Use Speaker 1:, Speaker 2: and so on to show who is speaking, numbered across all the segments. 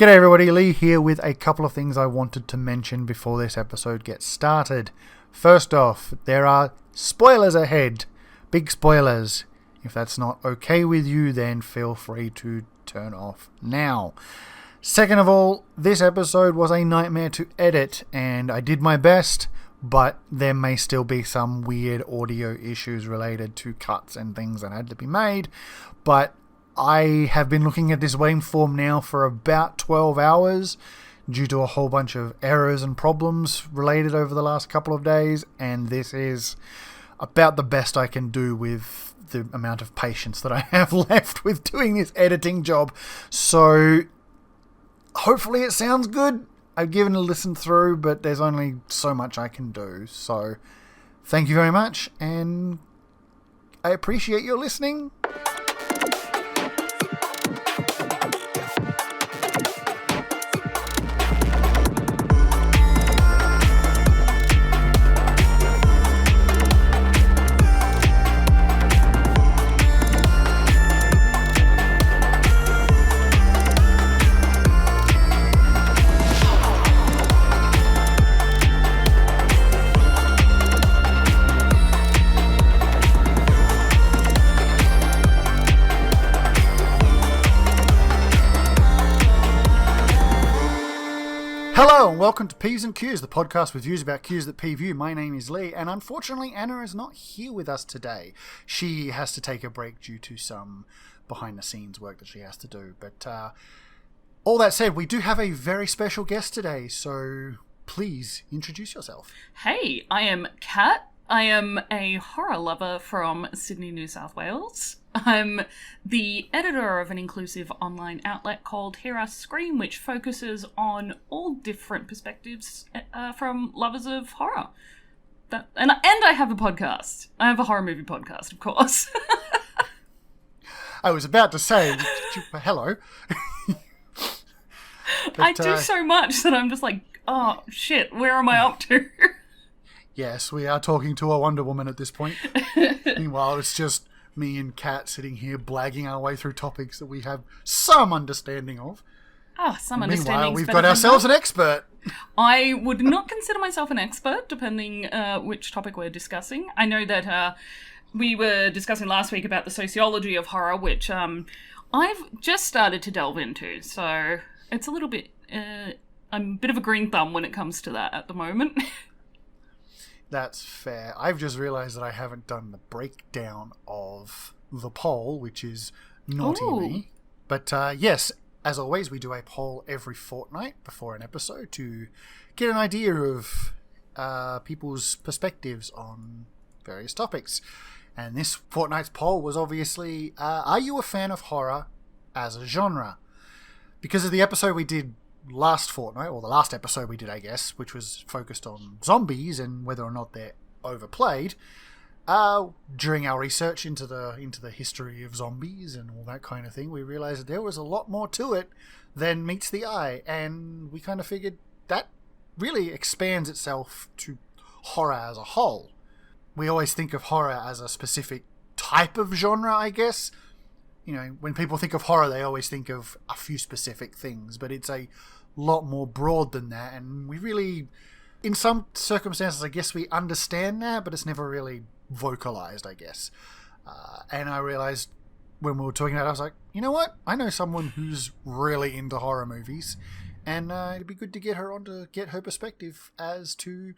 Speaker 1: G'day everybody, Lee here with a couple of things I wanted to mention before this episode gets started. First off, there are spoilers ahead. Big spoilers. If that's not okay with you, then feel free to turn off now. Second of all, this episode was a nightmare to edit, and I did my best, but there may still be some weird audio issues related to cuts and things that had to be made, but I have been looking at this waveform now for about 12 hours due to a whole bunch of errors and problems related over the last couple of days, and this is about the best I can do with the amount of patience that I have left with doing this editing job. So hopefully it sounds good. I've given it a listen through, but there's only so much I can do. So thank you very much, and I appreciate your listening. Hello and welcome to Peeves and Qs, the podcast with views about Qs that peeve you. My name is Lee, and unfortunately Anna is not here with us today. She has to take a break due to some behind-the-scenes work that she has to do. But all that said, we do have a very special guest today, so please introduce yourself.
Speaker 2: Hey, I am Kat. I am a horror lover from Sydney, New South Wales. I'm the editor of an inclusive online outlet called Hear Us Scream, which focuses on all different perspectives from lovers of horror. And I have a podcast. I have a horror movie podcast, of course.
Speaker 1: I was about to say, hello. But,
Speaker 2: I do so much that I'm just like, oh, shit, where am I up to?
Speaker 1: Yes, we are talking to a Wonder Woman at this point. Meanwhile, it's just me and Kat sitting here blagging our way through topics that we have some understanding of.
Speaker 2: Oh, some understanding.
Speaker 1: Meanwhile, we've got ourselves an expert.
Speaker 2: I would not consider myself an expert, depending which topic we're discussing. I know that we were discussing last week about the sociology of horror, which I've just started to delve into. So it's a little bit... I'm a bit of a green thumb when it comes to that at the moment.
Speaker 1: That's fair. I've just realised that I haven't done the breakdown of the poll, which is naughty me. But yes, as always, we do a poll every fortnight before an episode to get an idea of people's perspectives on various topics. And this fortnight's poll was obviously, are you a fan of horror as a genre? Because of the episode we did last fortnight, or the last episode we did, I guess, which was focused on zombies and whether or not they're overplayed. During our research into the history of zombies and all that kind of thing, we realized that there was a lot more to it than meets the eye, and we kind of figured that really expands itself to horror as a whole. We always think of horror as a specific type of genre, I guess. You know, when people think of horror, they always think of a few specific things, but it's a lot more broad than that, and we really, in some circumstances, I guess we understand that, but it's never really vocalized, I guess. And I realized when we were talking about it, I was like, you know what? I know someone who's really into horror movies, and it'd be good to get her on to get her perspective as to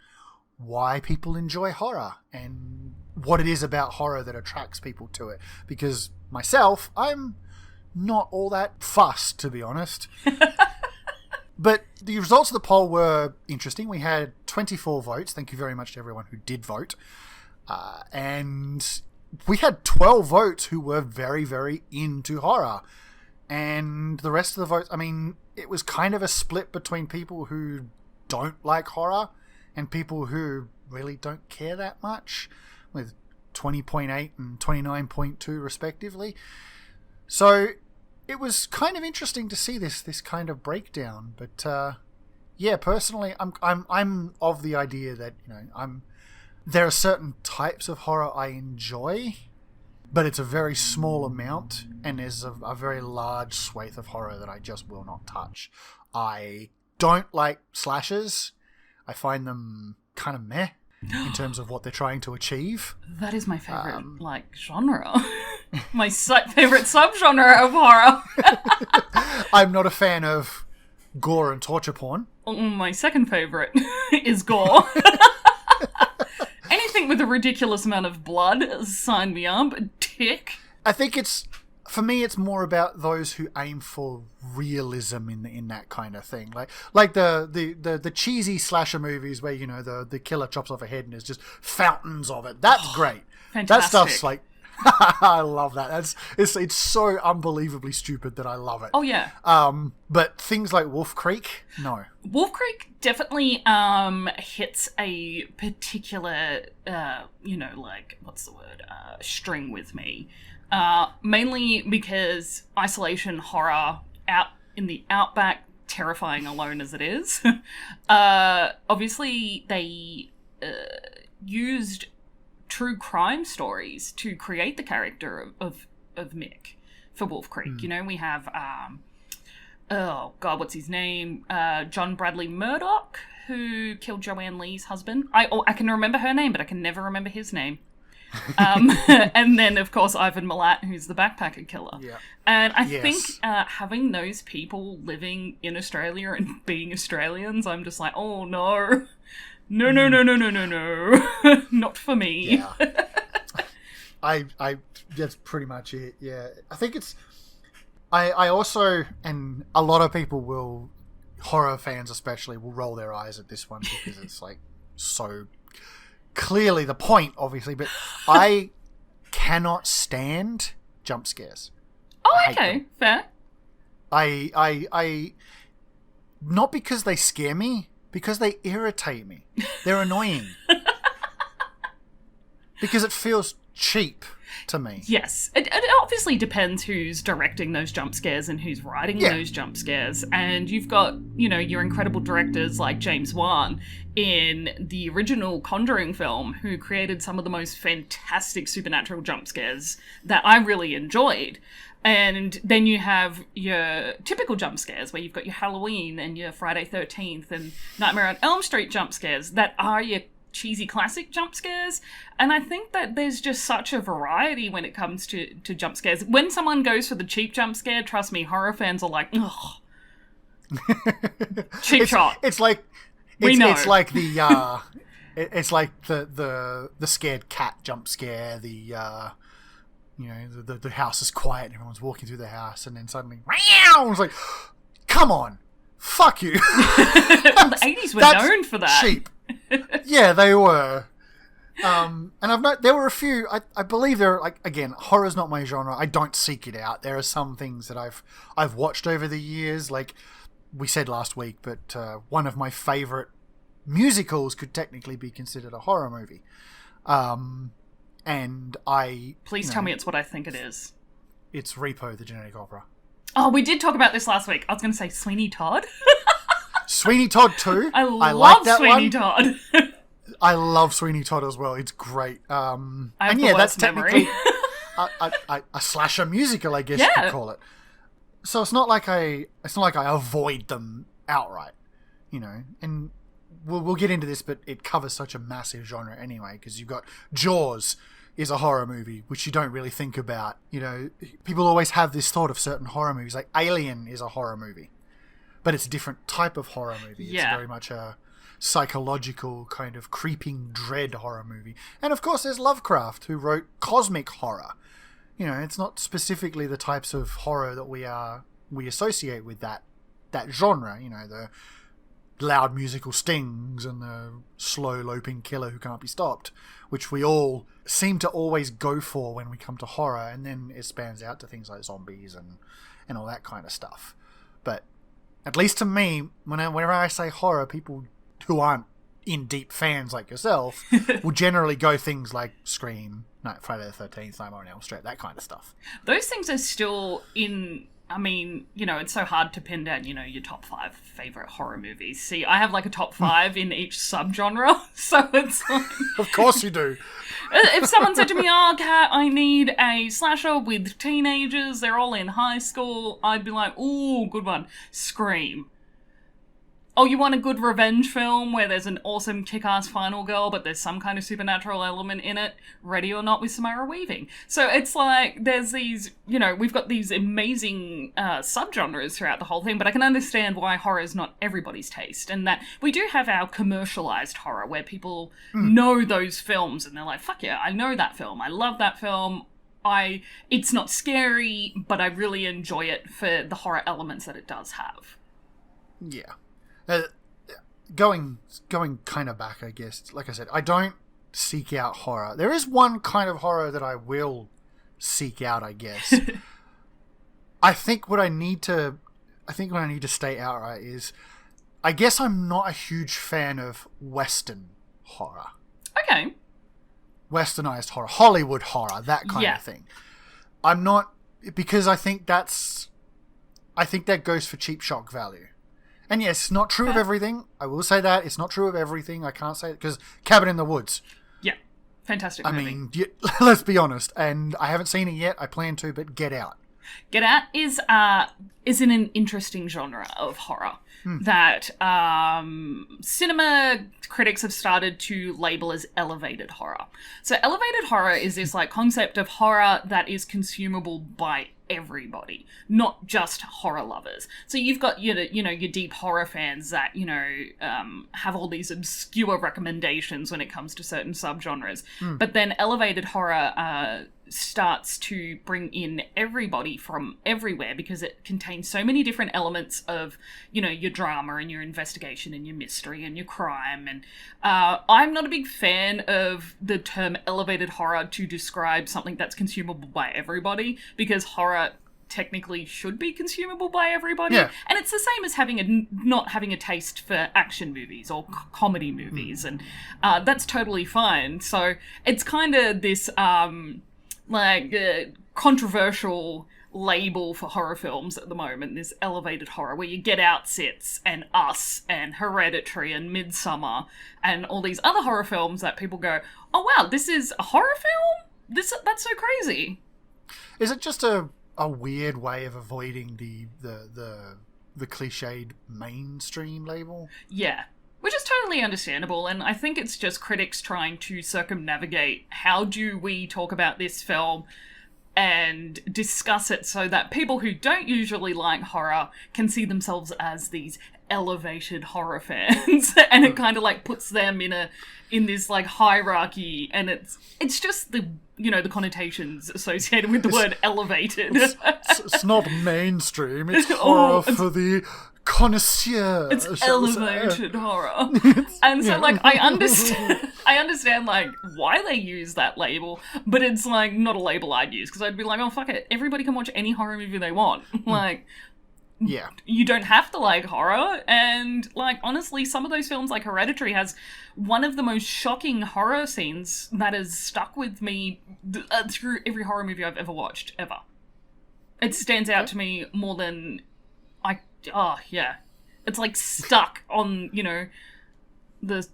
Speaker 1: why people enjoy horror and what it is about horror that attracts people to it. Because myself, I'm not all that fussed, to be honest. But the results of the poll were interesting. We had 24 votes. Thank you very much to everyone who did vote. And we had 12 votes who were very, very into horror. And the rest of the votes, I mean, it was kind of a split between people who don't like horror and people who really don't care that much, with 20.8 and 29.2 respectively. So it was kind of interesting to see this kind of breakdown. But yeah, personally, I'm of the idea that, you know, there are certain types of horror I enjoy, but it's a very small amount, and there's a very large swathe of horror that I just will not touch. I don't like slashers. I find them kind of meh in terms of what they're trying to achieve.
Speaker 2: That is my favorite, genre. My favorite subgenre of horror.
Speaker 1: I'm not a fan of gore and torture porn.
Speaker 2: My second favorite is gore. Anything with a ridiculous amount of blood, sign me up. Tick.
Speaker 1: I think for me, it's more about those who aim for realism in that kind of thing, like the cheesy slasher movies where the killer chops off a head and there's just fountains of it. That's great.
Speaker 2: Fantastic.
Speaker 1: That stuff's like, I love that. It's so unbelievably stupid that I love it.
Speaker 2: Oh yeah.
Speaker 1: But things like Wolf Creek, no.
Speaker 2: Wolf Creek definitely hits a particular what's the word? String with me. Mainly because isolation horror out in the outback, terrifying alone as it is. Obviously, they used true crime stories to create the character of Mick for Wolf Creek. We have, oh God, what's his name? John Bradley Murdoch, who killed Joanne Lee's husband. I can remember her name, but I can never remember his name. And then, of course, Ivan Milat, who's the backpacker killer.
Speaker 1: Yeah.
Speaker 2: And I think having those people living in Australia and being Australians, I'm just like, oh no. No. Not for me.
Speaker 1: Yeah. I that's pretty much it. Yeah. I think it's I also, and a lot of people will, horror fans especially, will roll their eyes at this one because it's like so clearly the point, obviously, but I cannot stand jump scares.
Speaker 2: Oh, okay, fair.
Speaker 1: I not because they scare me, because they irritate me. They're annoying. Because it feels cheap to me.
Speaker 2: Yes. It obviously depends who's directing those jump scares and who's writing those jump scares. And you've got, your incredible directors like James Wan in the original Conjuring film, who created some of the most fantastic supernatural jump scares that I really enjoyed. And then you have your typical jump scares, where you've got your Halloween and your Friday 13th and Nightmare on Elm Street jump scares that are your cheesy classic jump scares. And I think that there's just such a variety when it comes to jump scares. When someone goes for the cheap jump scare, trust me, horror fans are like, ugh. Cheap shot.
Speaker 1: It's like it's like the it's like the scared cat jump scare, the house is quiet and everyone's walking through the house and then suddenly it's like, come on, fuck you.
Speaker 2: The 80s were known for that.
Speaker 1: Cheap. Yeah, they were. And there were a few, I believe there are, like, again, horror's not my genre. I don't seek it out. There are some things that I've watched over the years, like we said last week, but one of my favourite musicals could technically be considered a horror movie. And
Speaker 2: Please tell me it's what I think it is.
Speaker 1: It's Repo, the Genetic Opera.
Speaker 2: Oh, we did talk about this last week. I was going to say Sweeney Todd.
Speaker 1: Sweeney Todd too.
Speaker 2: I
Speaker 1: like
Speaker 2: love
Speaker 1: that
Speaker 2: Sweeney
Speaker 1: one.
Speaker 2: Todd.
Speaker 1: I love Sweeney Todd as well. It's great.
Speaker 2: I have the
Speaker 1: that's
Speaker 2: worst memory.
Speaker 1: technically a slasher musical, I guess you could call it. So it's not like I avoid them outright, And we'll get into this, but it covers such a massive genre anyway. Because you've got Jaws is a horror movie, which you don't really think about. People always have this thought of certain horror movies, like Alien is a horror movie. But it's a different type of horror movie. It's very much a psychological kind of creeping dread horror movie. And of course there's Lovecraft, who wrote cosmic horror. It's not specifically the types of horror that we associate with that genre. The loud musical stings and the slow loping killer who can't be stopped, which we all seem to always go for when we come to horror, and then it spans out to things like zombies and all that kind of stuff. But at least to me, whenever I say horror, people who aren't in deep fans like yourself will generally go things like Scream, Friday the 13th, Nightmare on Elm Street, that kind of stuff.
Speaker 2: Those things are still in I mean, it's so hard to pin down, your top 5 favorite horror movies. See, I have like a top 5 in each subgenre, so it's like...
Speaker 1: Of course you do.
Speaker 2: If someone said to me, oh, Kat, I need a slasher with teenagers, they're all in high school, I'd be like, ooh, good one. Scream. Oh, you want a good revenge film where there's an awesome kick-ass final girl, but there's some kind of supernatural element in it? Ready or Not with Samara Weaving. So it's like, there's these, we've got these amazing subgenres throughout the whole thing, but I can understand why horror is not everybody's taste, and that we do have our commercialized horror, where people know those films, and they're like, fuck yeah, I know that film, I love that film, it's not scary, but I really enjoy it for the horror elements that it does have.
Speaker 1: Yeah. Going kind of back, I guess, like I said, I don't seek out horror. There is one kind of horror that I will seek out, I guess. I think what I need to state outright is, I guess I'm not a huge fan of Western horror.
Speaker 2: Okay.
Speaker 1: Westernized horror, Hollywood horror, that kind of thing. I'm not, because I think that goes for cheap shock value. And yes, not true of everything. I will say that. It's not true of everything. I can't say it, because Cabin in the Woods. Yeah.
Speaker 2: Fantastic movie.
Speaker 1: I mean, let's be honest. And I haven't seen it yet. I plan to, but Get Out.
Speaker 2: Get Out is in an interesting genre of horror that cinema critics have started to label as elevated horror. So elevated horror is this like concept of horror that is consumable by everybody, not just horror lovers. So you've got your deep horror fans that have all these obscure recommendations when it comes to certain subgenres. But then elevated horror starts to bring in everybody from everywhere, because it contains so many different elements of your drama and your investigation and your mystery and your crime. And I'm not a big fan of the term elevated horror to describe something that's consumable by everybody, because horror technically should be consumable by everybody. And it's the same as not having a taste for action movies or comedy movies, and that's totally fine. So it's kind of this controversial label for horror films at the moment, this elevated horror, where you Get Out sits and Us and Hereditary and Midsummer and all these other horror films that people go, oh wow, this is a horror film? That's so crazy.
Speaker 1: Is it just a weird way of avoiding the cliched mainstream label?
Speaker 2: Yeah. Which is totally understandable, and I think it's just critics trying to circumnavigate how do we talk about this film and discuss it so that people who don't usually like horror can see themselves as these elevated horror fans, and it kind of like puts them in this like hierarchy, and it's just the the connotations associated with the word elevated.
Speaker 1: It's not mainstream, it's horror for the connoisseur.
Speaker 2: It's elevated horror. And so like I understand like why they use that label, but it's like not a label I'd use, because I'd be like, oh fuck it, everybody can watch any horror movie they want. Like,
Speaker 1: yeah,
Speaker 2: you don't have to like horror. And like honestly, some of those films like Hereditary has one of the most shocking horror scenes that has stuck with me through every horror movie I've ever watched ever. It stands out to me more than it's like stuck on, the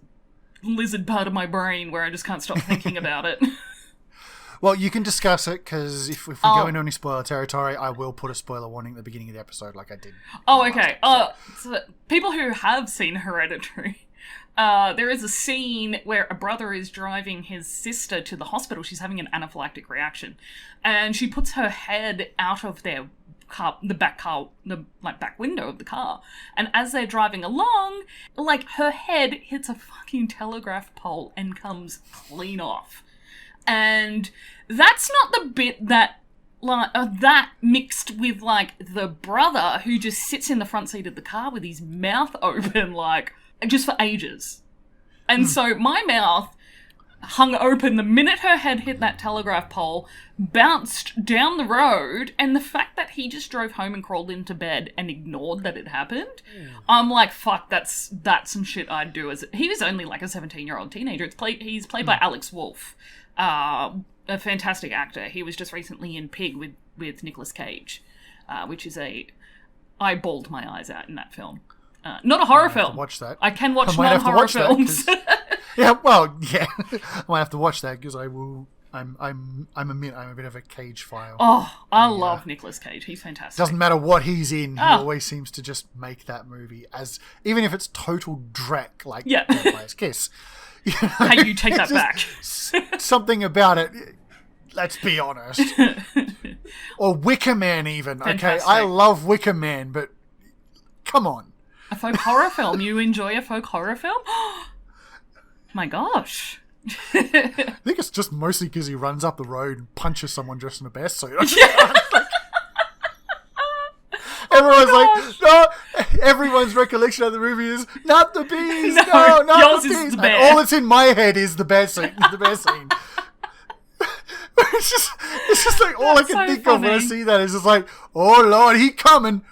Speaker 2: lizard part of my brain where I just can't stop thinking about it.
Speaker 1: Well, you can discuss it, because if we go into any spoiler territory, I will put a spoiler warning at the beginning of the episode like I did.
Speaker 2: Oh, okay. So people who have seen Hereditary, there is a scene where a brother is driving his sister to the hospital. She's having an anaphylactic reaction, and she puts her head out of their car, the back window of the car, and as they're driving along, like her head hits a fucking telegraph pole and comes clean off. And that's not the bit that that mixed with like the brother who just sits in the front seat of the car with his mouth open like just for ages. And so my mouth hung open the minute her head hit that telegraph pole, bounced down the road, and the fact that he just drove home and crawled into bed and ignored that it happened, I'm like, fuck, that's some shit I'd do. He was only like a 17-year-old teenager. He's played by Alex Wolff, a fantastic actor. He was just recently in Pig with Nicolas Cage. which is I bawled my eyes out in that film. Not a horror film.
Speaker 1: Watch that.
Speaker 2: I can watch non-horror films.
Speaker 1: Yeah, well, yeah. I might have to watch that because I will. I'm a bit of a Cage file.
Speaker 2: Oh, I love Nicolas Cage. He's fantastic.
Speaker 1: Doesn't matter what he's in, he always seems to just make that movie even if it's total dreck, like Vampire's Kiss. You know,
Speaker 2: hey, you take that back.
Speaker 1: Something about it. Let's be honest. Or Wicker Man, even. Fantastic. Okay, I love Wicker Man, but come on.
Speaker 2: A folk horror film. You enjoy a folk horror film? My gosh.
Speaker 1: I think it's just mostly because he runs up the road and punches someone dressed in a bear suit. Everyone's like, no. Everyone's recollection of the movie is not the bees. No, not the bees. And all that's in my head is the bear suit. The bear scene. It's just like all I can think of when I see that is just like, oh Lord, he coming.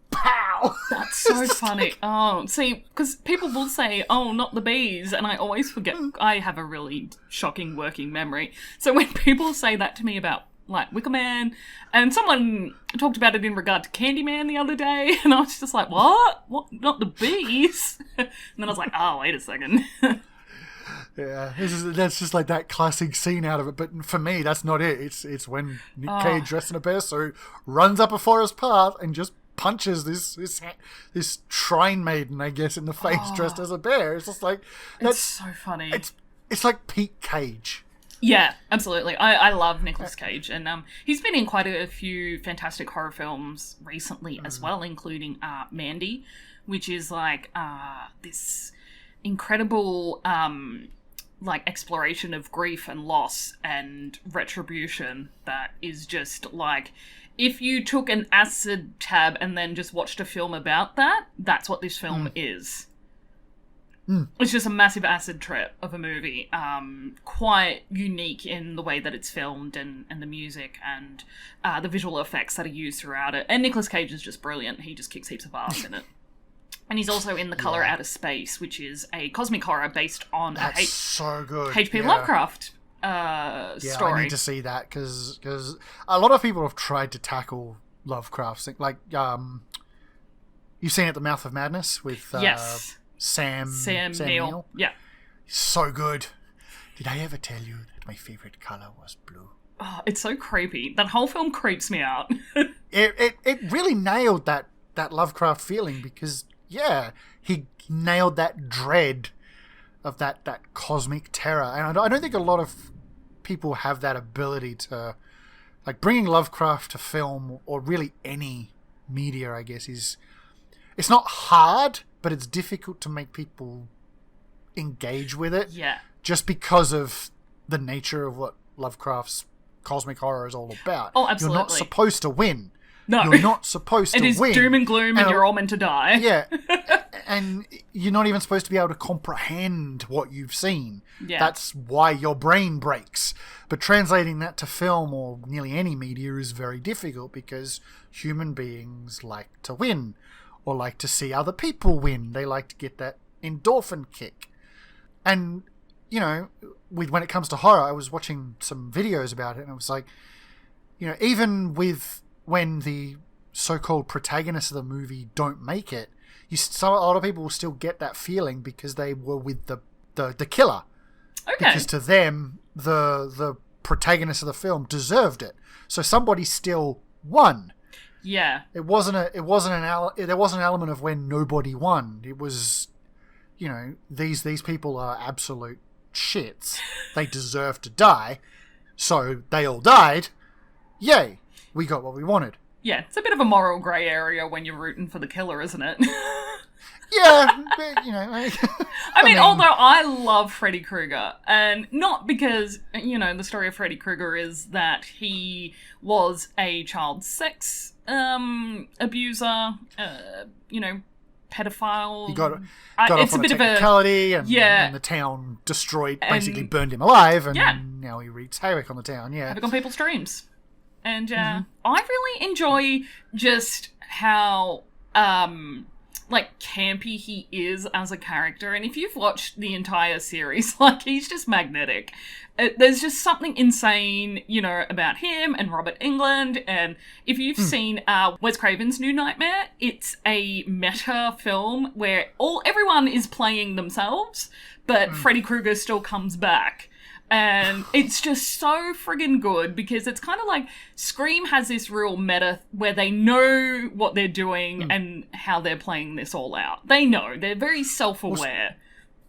Speaker 1: Pow!
Speaker 2: That's so funny. Oh, see, because people will say, oh, not the bees, and I always forget. I have a really shocking working memory. So when people say that to me about, like, Wicker Man, and someone talked about it in regard to Candyman the other day, and I was just like, what? What? Not the bees? And then I was like, oh, wait a second.
Speaker 1: Yeah, that's just like that classic scene out of it. But for me, that's not it. It's when Nick Cage dressed in a bear suit runs up a forest path and just punches this shrine maiden, I guess, in the face dressed as a bear. It's just like
Speaker 2: it's so funny.
Speaker 1: It's like Pete Cage.
Speaker 2: Yeah, absolutely. I love Nicolas Cage, and he's been in quite a few fantastic horror films recently as well, including Mandy, which is like this incredible like exploration of grief and loss and retribution that is just like, if you took an acid tab and then just watched a film about that, that's what this film is. It's just a massive acid trip of a movie. Quite unique in the way that it's filmed and the music and the visual effects that are used throughout it. And Nicolas Cage is just brilliant. He just kicks heaps of ass in it. And he's also in The Colour Out of Space, which is a cosmic horror based on
Speaker 1: so good.
Speaker 2: H.P. Lovecraft story.
Speaker 1: I need to see that because a lot of people have tried to tackle Lovecraft's like you've seen At the Mouth of Madness with Sam
Speaker 2: Neill. Yeah,
Speaker 1: so good. Did I ever tell you that my favorite color was blue?
Speaker 2: Oh, it's so creepy. That whole film creeps me out.
Speaker 1: it really nailed that Lovecraft feeling because he nailed that dread of that cosmic terror, and I don't think a lot of people have that ability to, like, bringing Lovecraft to film or really any media, I guess, it's not hard, but it's difficult to make people engage with it.
Speaker 2: Yeah.
Speaker 1: Just because of the nature of what Lovecraft's cosmic horror is all about.
Speaker 2: Oh, absolutely.
Speaker 1: You're not supposed to win.
Speaker 2: No.
Speaker 1: You're not supposed to win.
Speaker 2: It is doom and gloom and you're all meant to die.
Speaker 1: Yeah. And you're not even supposed to be able to comprehend what you've seen.
Speaker 2: Yeah.
Speaker 1: That's why your brain breaks. But translating that to film or nearly any media is very difficult because human beings like to win or like to see other people win. They like to get that endorphin kick. And, you know, when it comes to horror, I was watching some videos about it and I was like, you know, even when the so-called protagonists of the movie don't make it, a lot of people will still get that feeling because they were with the killer.
Speaker 2: Okay.
Speaker 1: Because to them, the protagonist of the film deserved it. So somebody still won.
Speaker 2: Yeah.
Speaker 1: There wasn't an element of when nobody won. It was, you know, these people are absolute shits. They deserve to die. So they all died. Yay. We got what we wanted.
Speaker 2: Yeah, it's a bit of a moral grey area when you're rooting for the killer, isn't it?
Speaker 1: Yeah, but, you know.
Speaker 2: I mean, although I love Freddy Krueger, and not because, you know, the story of Freddy Krueger is that he was a child sex abuser, you know, pedophile.
Speaker 1: He got off on a technicality, and the town basically burned him alive, and now he wreaks havoc on the town. Yeah,
Speaker 2: havoc on people's dreams. And I really enjoy just how like campy he is as a character, and if you've watched the entire series, like he's just magnetic. There's just something insane, you know, about him and Robert Englund. And if you've seen Wes Craven's New Nightmare, it's a meta film where everyone is playing themselves, but Freddy Krueger still comes back. And it's just so friggin' good because it's kind of like Scream has this real meta where they know what they're doing and how they're playing this all out. They know. They're very self-aware.
Speaker 1: Well,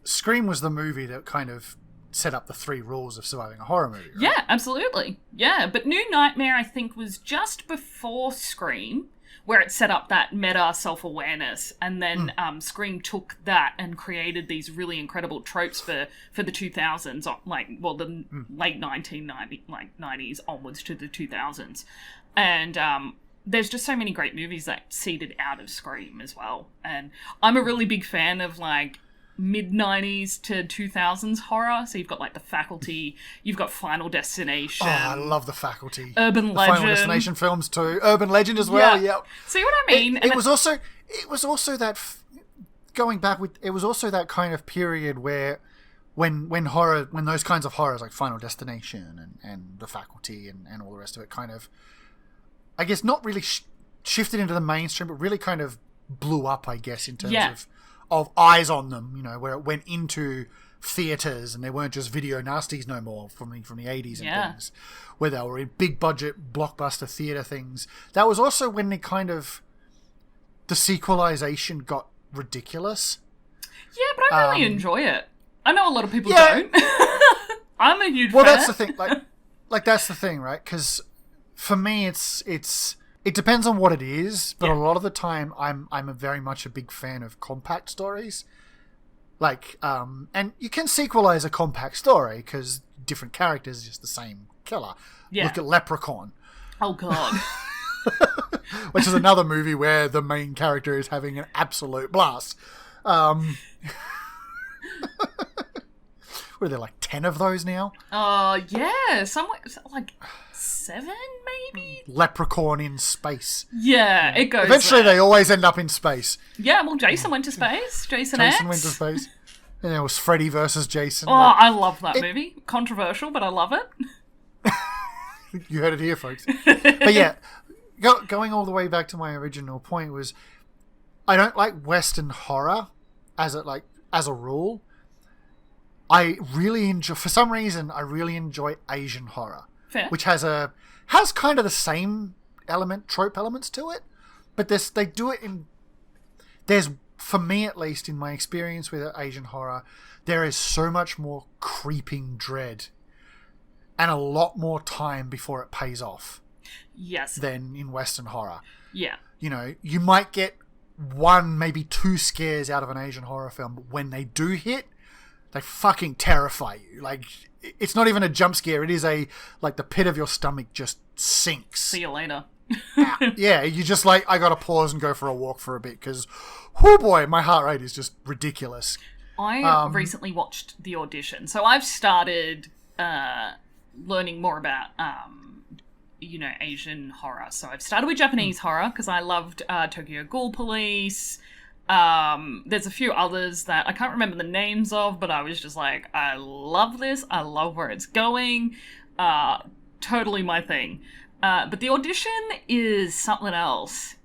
Speaker 1: Scream was the movie that kind of set up the 3 rules of surviving a horror movie, right?
Speaker 2: Yeah, absolutely. Yeah, but New Nightmare, I think, was just before Scream, where it set up that meta self-awareness, and then Scream took that and created these really incredible tropes for the 2000s, the late 90s onwards to the 2000s. And there's just so many great movies that seeded out of Scream as well. And I'm a really big fan of, like, mid-90s to 2000s horror. So you've got, like, The Faculty, you've got Final Destination.
Speaker 1: Oh, I love The Faculty.
Speaker 2: Urban Legend.
Speaker 1: Final Destination films too. Urban Legend as well, yeah.
Speaker 2: See what I mean?
Speaker 1: It was also that, going back with, it was also that kind of period where when those kinds of horrors like Final Destination and The Faculty and all the rest of it kind of, I guess, not really shifted into the mainstream, but really kind of blew up, I guess, in terms of eyes on them, you know, where it went into theaters and they weren't just video nasties no more from the 80s and things, where they were in big budget blockbuster theater things. That was also when the sequelization got ridiculous.
Speaker 2: Yeah, but I really enjoy it. I know a lot of people don't. I'm a huge fan.
Speaker 1: Well, that's the thing. Like that's the thing, right? Because for me, it depends on what it is, but a lot of the time, I'm very much a big fan of compact stories. Like, and you can sequelize a compact story because different characters, just the same killer. Yeah. Look at Leprechaun.
Speaker 2: Oh God.
Speaker 1: Which is another movie where the main character is having an absolute blast. What are there, like 10 of those now?
Speaker 2: Yeah, somewhere like 7 maybe.
Speaker 1: Leprechaun in space.
Speaker 2: Yeah, it goes.
Speaker 1: Eventually, they always end up in space.
Speaker 2: Yeah, well, Jason went to space. Jason X.
Speaker 1: Went to space. And it was Freddy versus Jason.
Speaker 2: Oh, I love that movie. Controversial, but I love it.
Speaker 1: You heard it here, folks. But yeah, going all the way back to my original point was, I don't like Western horror as a rule. I really enjoy, for some reason, I really enjoy Asian horror.
Speaker 2: Fair.
Speaker 1: Which has kind of the same trope elements to it, but they do it in, there's, for me at least, in my experience with Asian horror, there is so much more creeping dread and a lot more time before it pays off.
Speaker 2: Yes.
Speaker 1: Than in Western horror.
Speaker 2: Yeah.
Speaker 1: You know, you might get 1, maybe 2 scares out of an Asian horror film, but when they do hit, they fucking terrify you. Like, it's not even a jump scare. It is the pit of your stomach just sinks.
Speaker 2: See you later.
Speaker 1: Yeah, you just like, I gotta pause and go for a walk for a bit because, oh boy, my heart rate is just ridiculous.
Speaker 2: I recently watched The Audition. So I've started learning more about, Asian horror. So I've started with Japanese horror because I loved Tokyo Ghoul Police. There's a few others that I can't remember the names of, but I was just like, I love this. I love where it's going. Totally my thing. But The Audition is something else.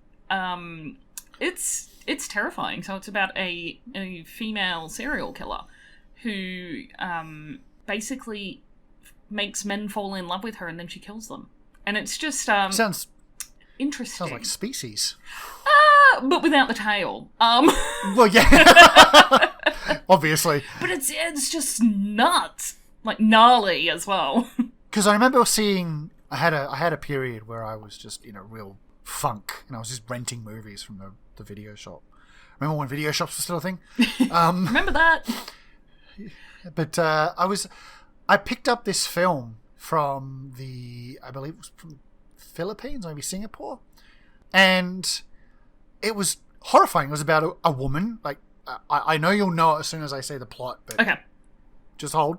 Speaker 2: It's terrifying. So it's about a female serial killer who basically makes men fall in love with her and then she kills them. And it's just
Speaker 1: sounds
Speaker 2: interesting.
Speaker 1: Sounds like Species.
Speaker 2: But without the tail.
Speaker 1: Well, yeah. Obviously.
Speaker 2: But it's just nuts. Like, gnarly as well.
Speaker 1: Because I remember seeing... I had a period where I was just in a real funk, and I was just renting movies from the video shop. Remember when video shops were still a thing?
Speaker 2: Remember that?
Speaker 1: But I picked up this film from I believe it was from Philippines, maybe Singapore, and it was horrifying. It was about a woman. Like, I know you'll know it as soon as I say the plot, but
Speaker 2: okay,
Speaker 1: just hold.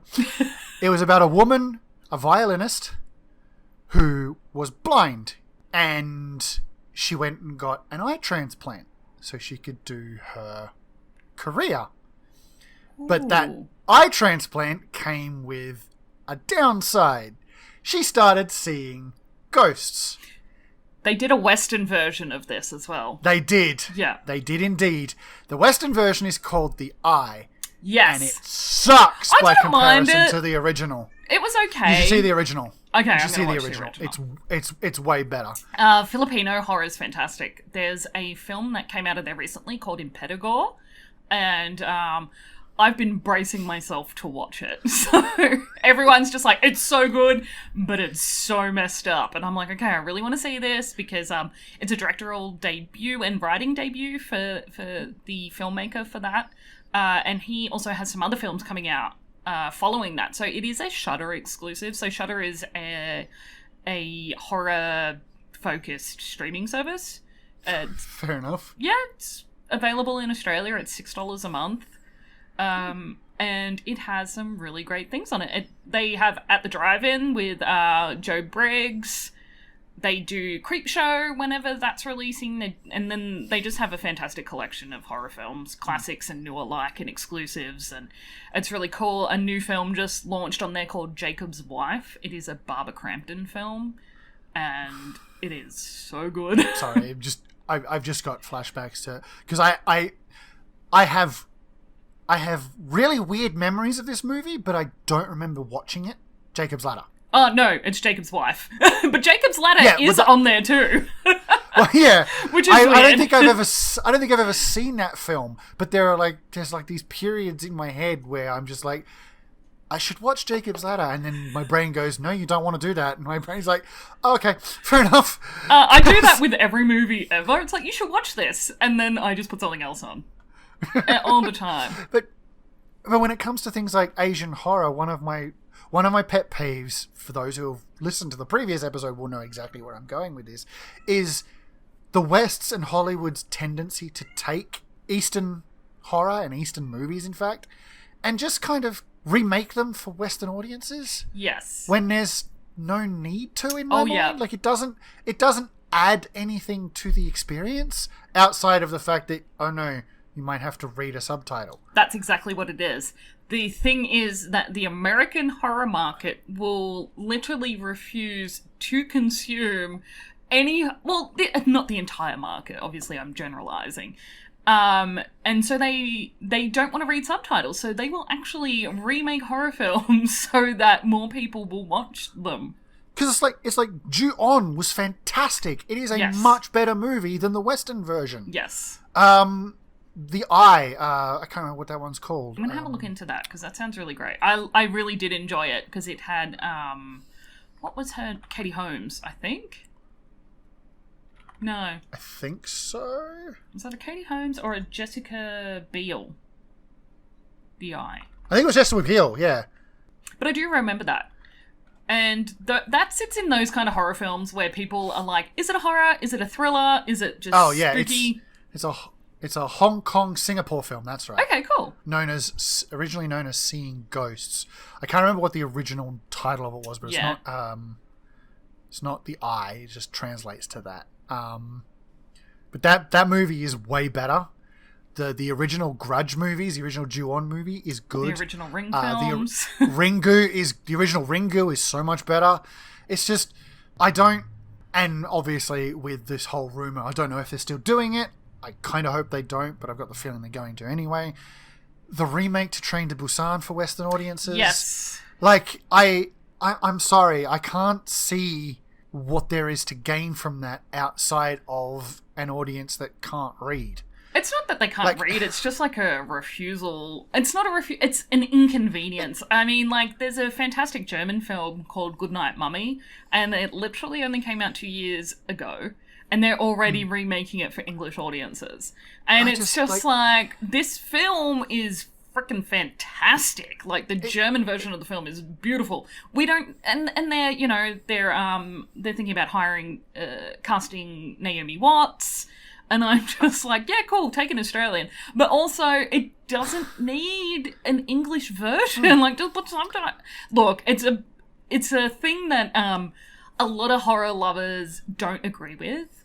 Speaker 1: It was about a woman, a violinist, who was blind, and she went and got an eye transplant so she could do her career.
Speaker 2: Ooh.
Speaker 1: But that eye transplant came with a downside. She started seeing ghosts.
Speaker 2: They did a Western version of this as well.
Speaker 1: They did.
Speaker 2: Yeah.
Speaker 1: They did indeed. The Western version is called The Eye.
Speaker 2: Yes.
Speaker 1: And it sucks by
Speaker 2: didn't mind
Speaker 1: comparison
Speaker 2: it.
Speaker 1: to the original.
Speaker 2: It was okay.
Speaker 1: You should see the original.
Speaker 2: Okay,
Speaker 1: you
Speaker 2: I'm
Speaker 1: should see
Speaker 2: gonna
Speaker 1: the
Speaker 2: watch
Speaker 1: original. It's way better.
Speaker 2: Filipino horror is fantastic. There's a film that came out of there recently called Impetigore, and I've been bracing myself to watch it. So everyone's just like, it's so good, but it's so messed up. And I'm like, okay, I really want to see this because it's a directorial debut and writing debut for the filmmaker for that. And he also has some other films coming out following that. So it is a Shudder exclusive. So Shudder is a horror-focused streaming service.
Speaker 1: Fair enough.
Speaker 2: Yeah, it's available in Australia. It's $6 a month. And it has some really great things on it. They have At the Drive-In with Joe Briggs. They do Creepshow whenever that's releasing. And then they just have a fantastic collection of horror films, classics and new alike and exclusives. And it's really cool. A new film just launched on there called Jacob's Wife. It is a Barbara Crampton film. And it is so good.
Speaker 1: Sorry, I've just got flashbacks to... Because I have really weird memories of this movie, but I don't remember watching it. Jacob's Ladder.
Speaker 2: Oh, no, it's Jacob's Wife. But Jacob's Ladder is on there too.
Speaker 1: Well, yeah.
Speaker 2: Which is weird.
Speaker 1: I don't think I've ever seen that film, but there's these periods in my head where I'm just like, I should watch Jacob's Ladder, and then my brain goes, no, you don't want to do that, and my brain's like, oh, okay, fair enough.
Speaker 2: I do that with every movie ever. It's like, you should watch this, and then I just put something else on. All the time.
Speaker 1: But when it comes to things like Asian horror, one of my pet peeves, for those who have listened to the previous episode will know exactly where I'm going with this, is the West's and Hollywood's tendency to take Eastern horror and Eastern movies, in fact, and just kind of remake them for Western audiences.
Speaker 2: Yes.
Speaker 1: When there's no need to, in my mind.
Speaker 2: Yeah.
Speaker 1: Like, it doesn't add anything to the experience outside of the fact that, oh no, you might have to read a subtitle.
Speaker 2: That's exactly what it is. The thing is that the American horror market will literally refuse to consume not the entire market, obviously I'm generalizing. And so they don't want to read subtitles, so they will actually remake horror films so that more people will watch them.
Speaker 1: Because it's like Ju-On was fantastic. It is a much better movie than the Western version.
Speaker 2: Yes.
Speaker 1: The Eye, I can't remember what that one's called.
Speaker 2: I'm going to have a look into that, because that sounds really great. I really did enjoy it, because it had, what was her? Katie Holmes, I think? No.
Speaker 1: I think so.
Speaker 2: Was that a Katie Holmes or a Jessica Biel? The Eye.
Speaker 1: I think it was Jessica Biel, yeah.
Speaker 2: But I do remember that. And that sits in those kind of horror films where people are like, is it a horror? Is it a thriller? Is it just spooky?
Speaker 1: It's a Hong Kong Singapore film, that's right.
Speaker 2: Okay, cool.
Speaker 1: Originally known as Seeing Ghosts. I can't remember what the original title of it was, but it's not The Eye, it just translates to that. But that movie is way better. The original Grudge movies, the original Ju-On movie is good.
Speaker 2: The original Ring films.
Speaker 1: The original Ringu is so much better. It's just, and obviously with this whole rumor, I don't know if they're still doing it. I kind of hope they don't, but I've got the feeling they're going to anyway. The remake to Train to Busan for Western audiences.
Speaker 2: Yes.
Speaker 1: Like, I'm sorry, I can't see what there is to gain from that outside of an audience that can't read.
Speaker 2: It's not that they can't read, it's just like a refusal. It's not it's an inconvenience. I mean, like, there's a fantastic German film called Goodnight Mummy, and it literally only came out 2 years ago. And they're already remaking it for English audiences. And it's just like, this film is freaking fantastic. Like, the German version of the film is beautiful. We don't, and they're, they're thinking about casting Naomi Watts. And I'm just like, yeah, cool, take an Australian. But also, it doesn't need an English version. Like, just put subtitles. Look, it's a thing that, a lot of horror lovers don't agree with.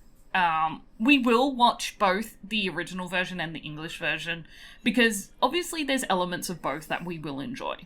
Speaker 2: We will watch both the original version and the English version, because obviously there's elements of both that we will enjoy.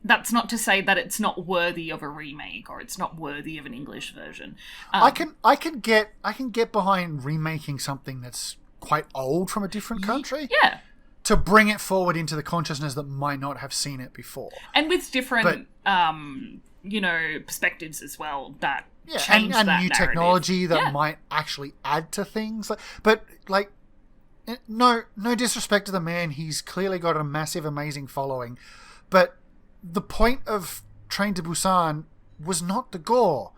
Speaker 2: That's not to say that it's not worthy of a remake or it's not worthy of an English version.
Speaker 1: I can get behind remaking something that's quite old from a different country.
Speaker 2: Yeah.
Speaker 1: To bring it forward into the consciousness that might not have seen it before.
Speaker 2: And with different perspectives as well that change
Speaker 1: and
Speaker 2: that
Speaker 1: new
Speaker 2: narrative.
Speaker 1: Technology that might actually add to things. But no disrespect to the man, he's clearly got a massive, amazing following. But the point of Train to Busan was not the gore.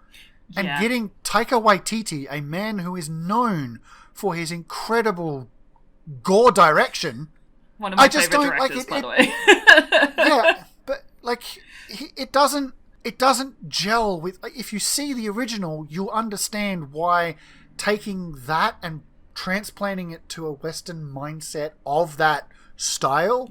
Speaker 1: And getting Taika Waititi, a man who is known for his incredible gore direction.
Speaker 2: One of my favorite directors, by the way.
Speaker 1: Yeah, but it doesn't gel with. If you see the original, you'll understand why taking that and transplanting it to a Western mindset of that style.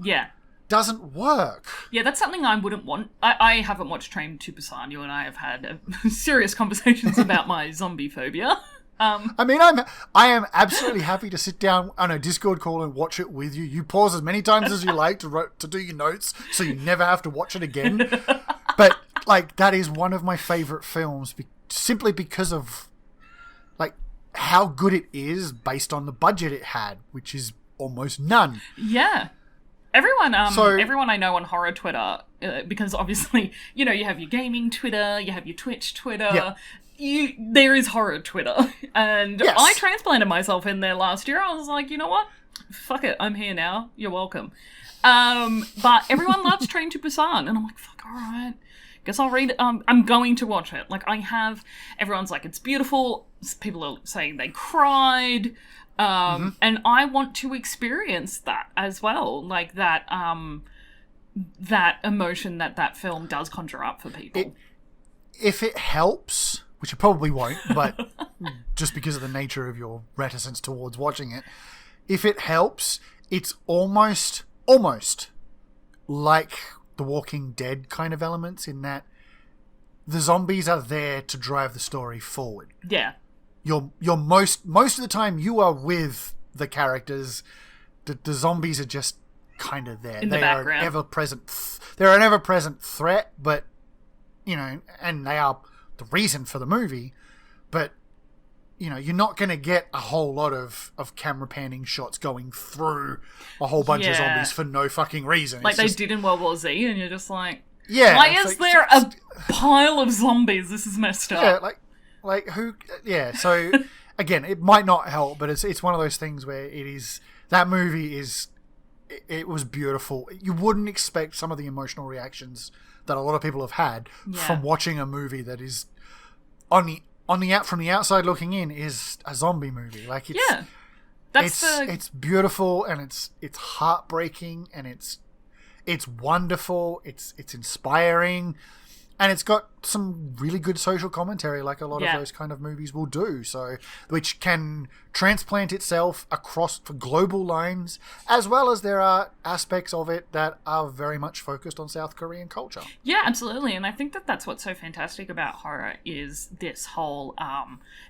Speaker 1: Doesn't work.
Speaker 2: Yeah, that's something I wouldn't want. I haven't watched Train to Busan. You and I have had serious conversations about my zombie phobia.
Speaker 1: I mean, I am absolutely happy to sit down on a Discord call and watch it with you. You pause as many times as you like to do your notes, so you never have to watch it again. But that is one of my favorite films, simply because of how good it is based on the budget it had, which is almost none.
Speaker 2: Yeah. Everyone I know on horror Twitter, because obviously, you have your gaming Twitter, you have your Twitch Twitter, there is horror Twitter. And I transplanted myself in there last year. I was like, you know what? Fuck it, I'm here now. You're welcome. But everyone loves Train to Busan, and I'm like, fuck, alright. Guess I'll read it. I'm going to watch it. Everyone's like, it's beautiful. People are saying they cried. And I want to experience that as well. That emotion that film does conjure up for people.
Speaker 1: If it helps, which it probably won't, but just because of the nature of your reticence towards watching it, if it helps, it's almost like The Walking Dead kind of elements, in that the zombies are there to drive the story forward.
Speaker 2: Yeah.
Speaker 1: You're most of the time you are with the characters. The zombies are just kind of there.
Speaker 2: In the background.
Speaker 1: They're an ever-present threat, but and they are the reason for the movie. But you're not going to get a whole lot of camera panning shots going through a whole bunch of zombies for no fucking reason.
Speaker 2: They did in World War Z, and you're just like,
Speaker 1: why
Speaker 2: is there a pile of zombies? This is messed up.
Speaker 1: Yeah, who? Yeah. So again, it might not help, but it's one of those things where that movie it was beautiful. You wouldn't expect some of the emotional reactions that a lot of people have had from watching a movie that is from the outside looking in is a zombie movie. It's beautiful, and it's heartbreaking, and it's wonderful. It's inspiring. And it's got some really good social commentary, like a lot of those kind of movies will do. So, which can transplant itself across for global lines, as well as there are aspects of it that are very much focused on South Korean culture.
Speaker 2: Yeah, absolutely. And I think that's what's so fantastic about horror, is this whole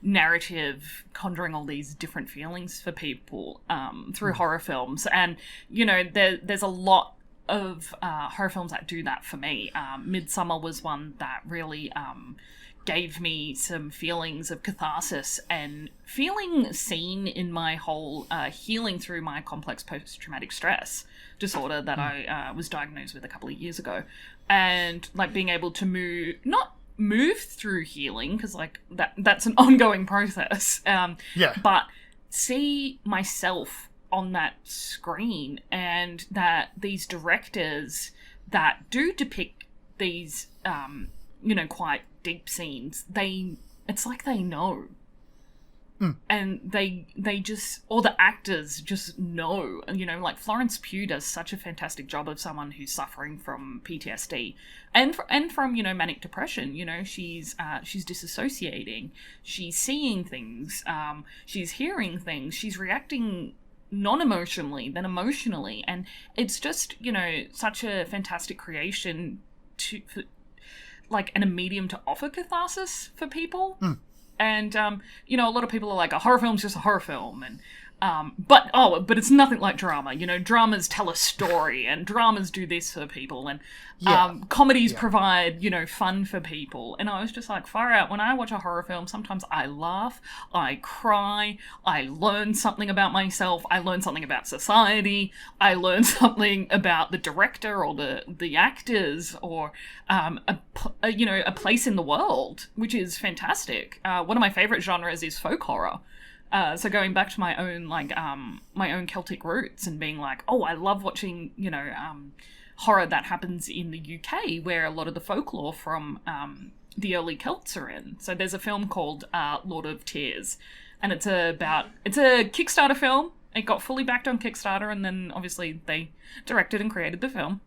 Speaker 2: narrative conjuring all these different feelings for people through horror films. And, there's a lot of horror films that do that for me. Midsummer was one that really gave me some feelings of catharsis and feeling seen in my whole healing through my complex post-traumatic stress disorder that I was diagnosed with a couple of years ago. And being able to not move through healing, because that's an ongoing process, but see myself on that screen, and that these directors that do depict these quite deep scenes, it's like they know. And they just, or the actors just know. Florence Pugh does such a fantastic job of someone who's suffering from PTSD and from manic depression. She's disassociating, she's seeing things, she's hearing things, she's reacting non-emotionally then emotionally, and it's just such a fantastic creation and a medium to offer catharsis for people. And, you know, a lot of people are like, a horror film's just a horror film. And, but it's nothing like drama. You know, dramas tell a story, and dramas do this for people, and comedies provide, you know, fun for people. And I was just like, far out. When I watch a horror film, sometimes I laugh, I cry, I learn something about myself, I learn something about society, I learn something about the director or the actors, or a place in the world, which is fantastic. One of my favorite genres is folk horror. So going back to my own Celtic roots and being like, oh, I love watching, you know, horror that happens in the UK, where a lot of the folklore from the early Celts are in. So there's a film called Lord of Tears, and it's a Kickstarter film. It got fully backed on Kickstarter, and then obviously they directed and created the film.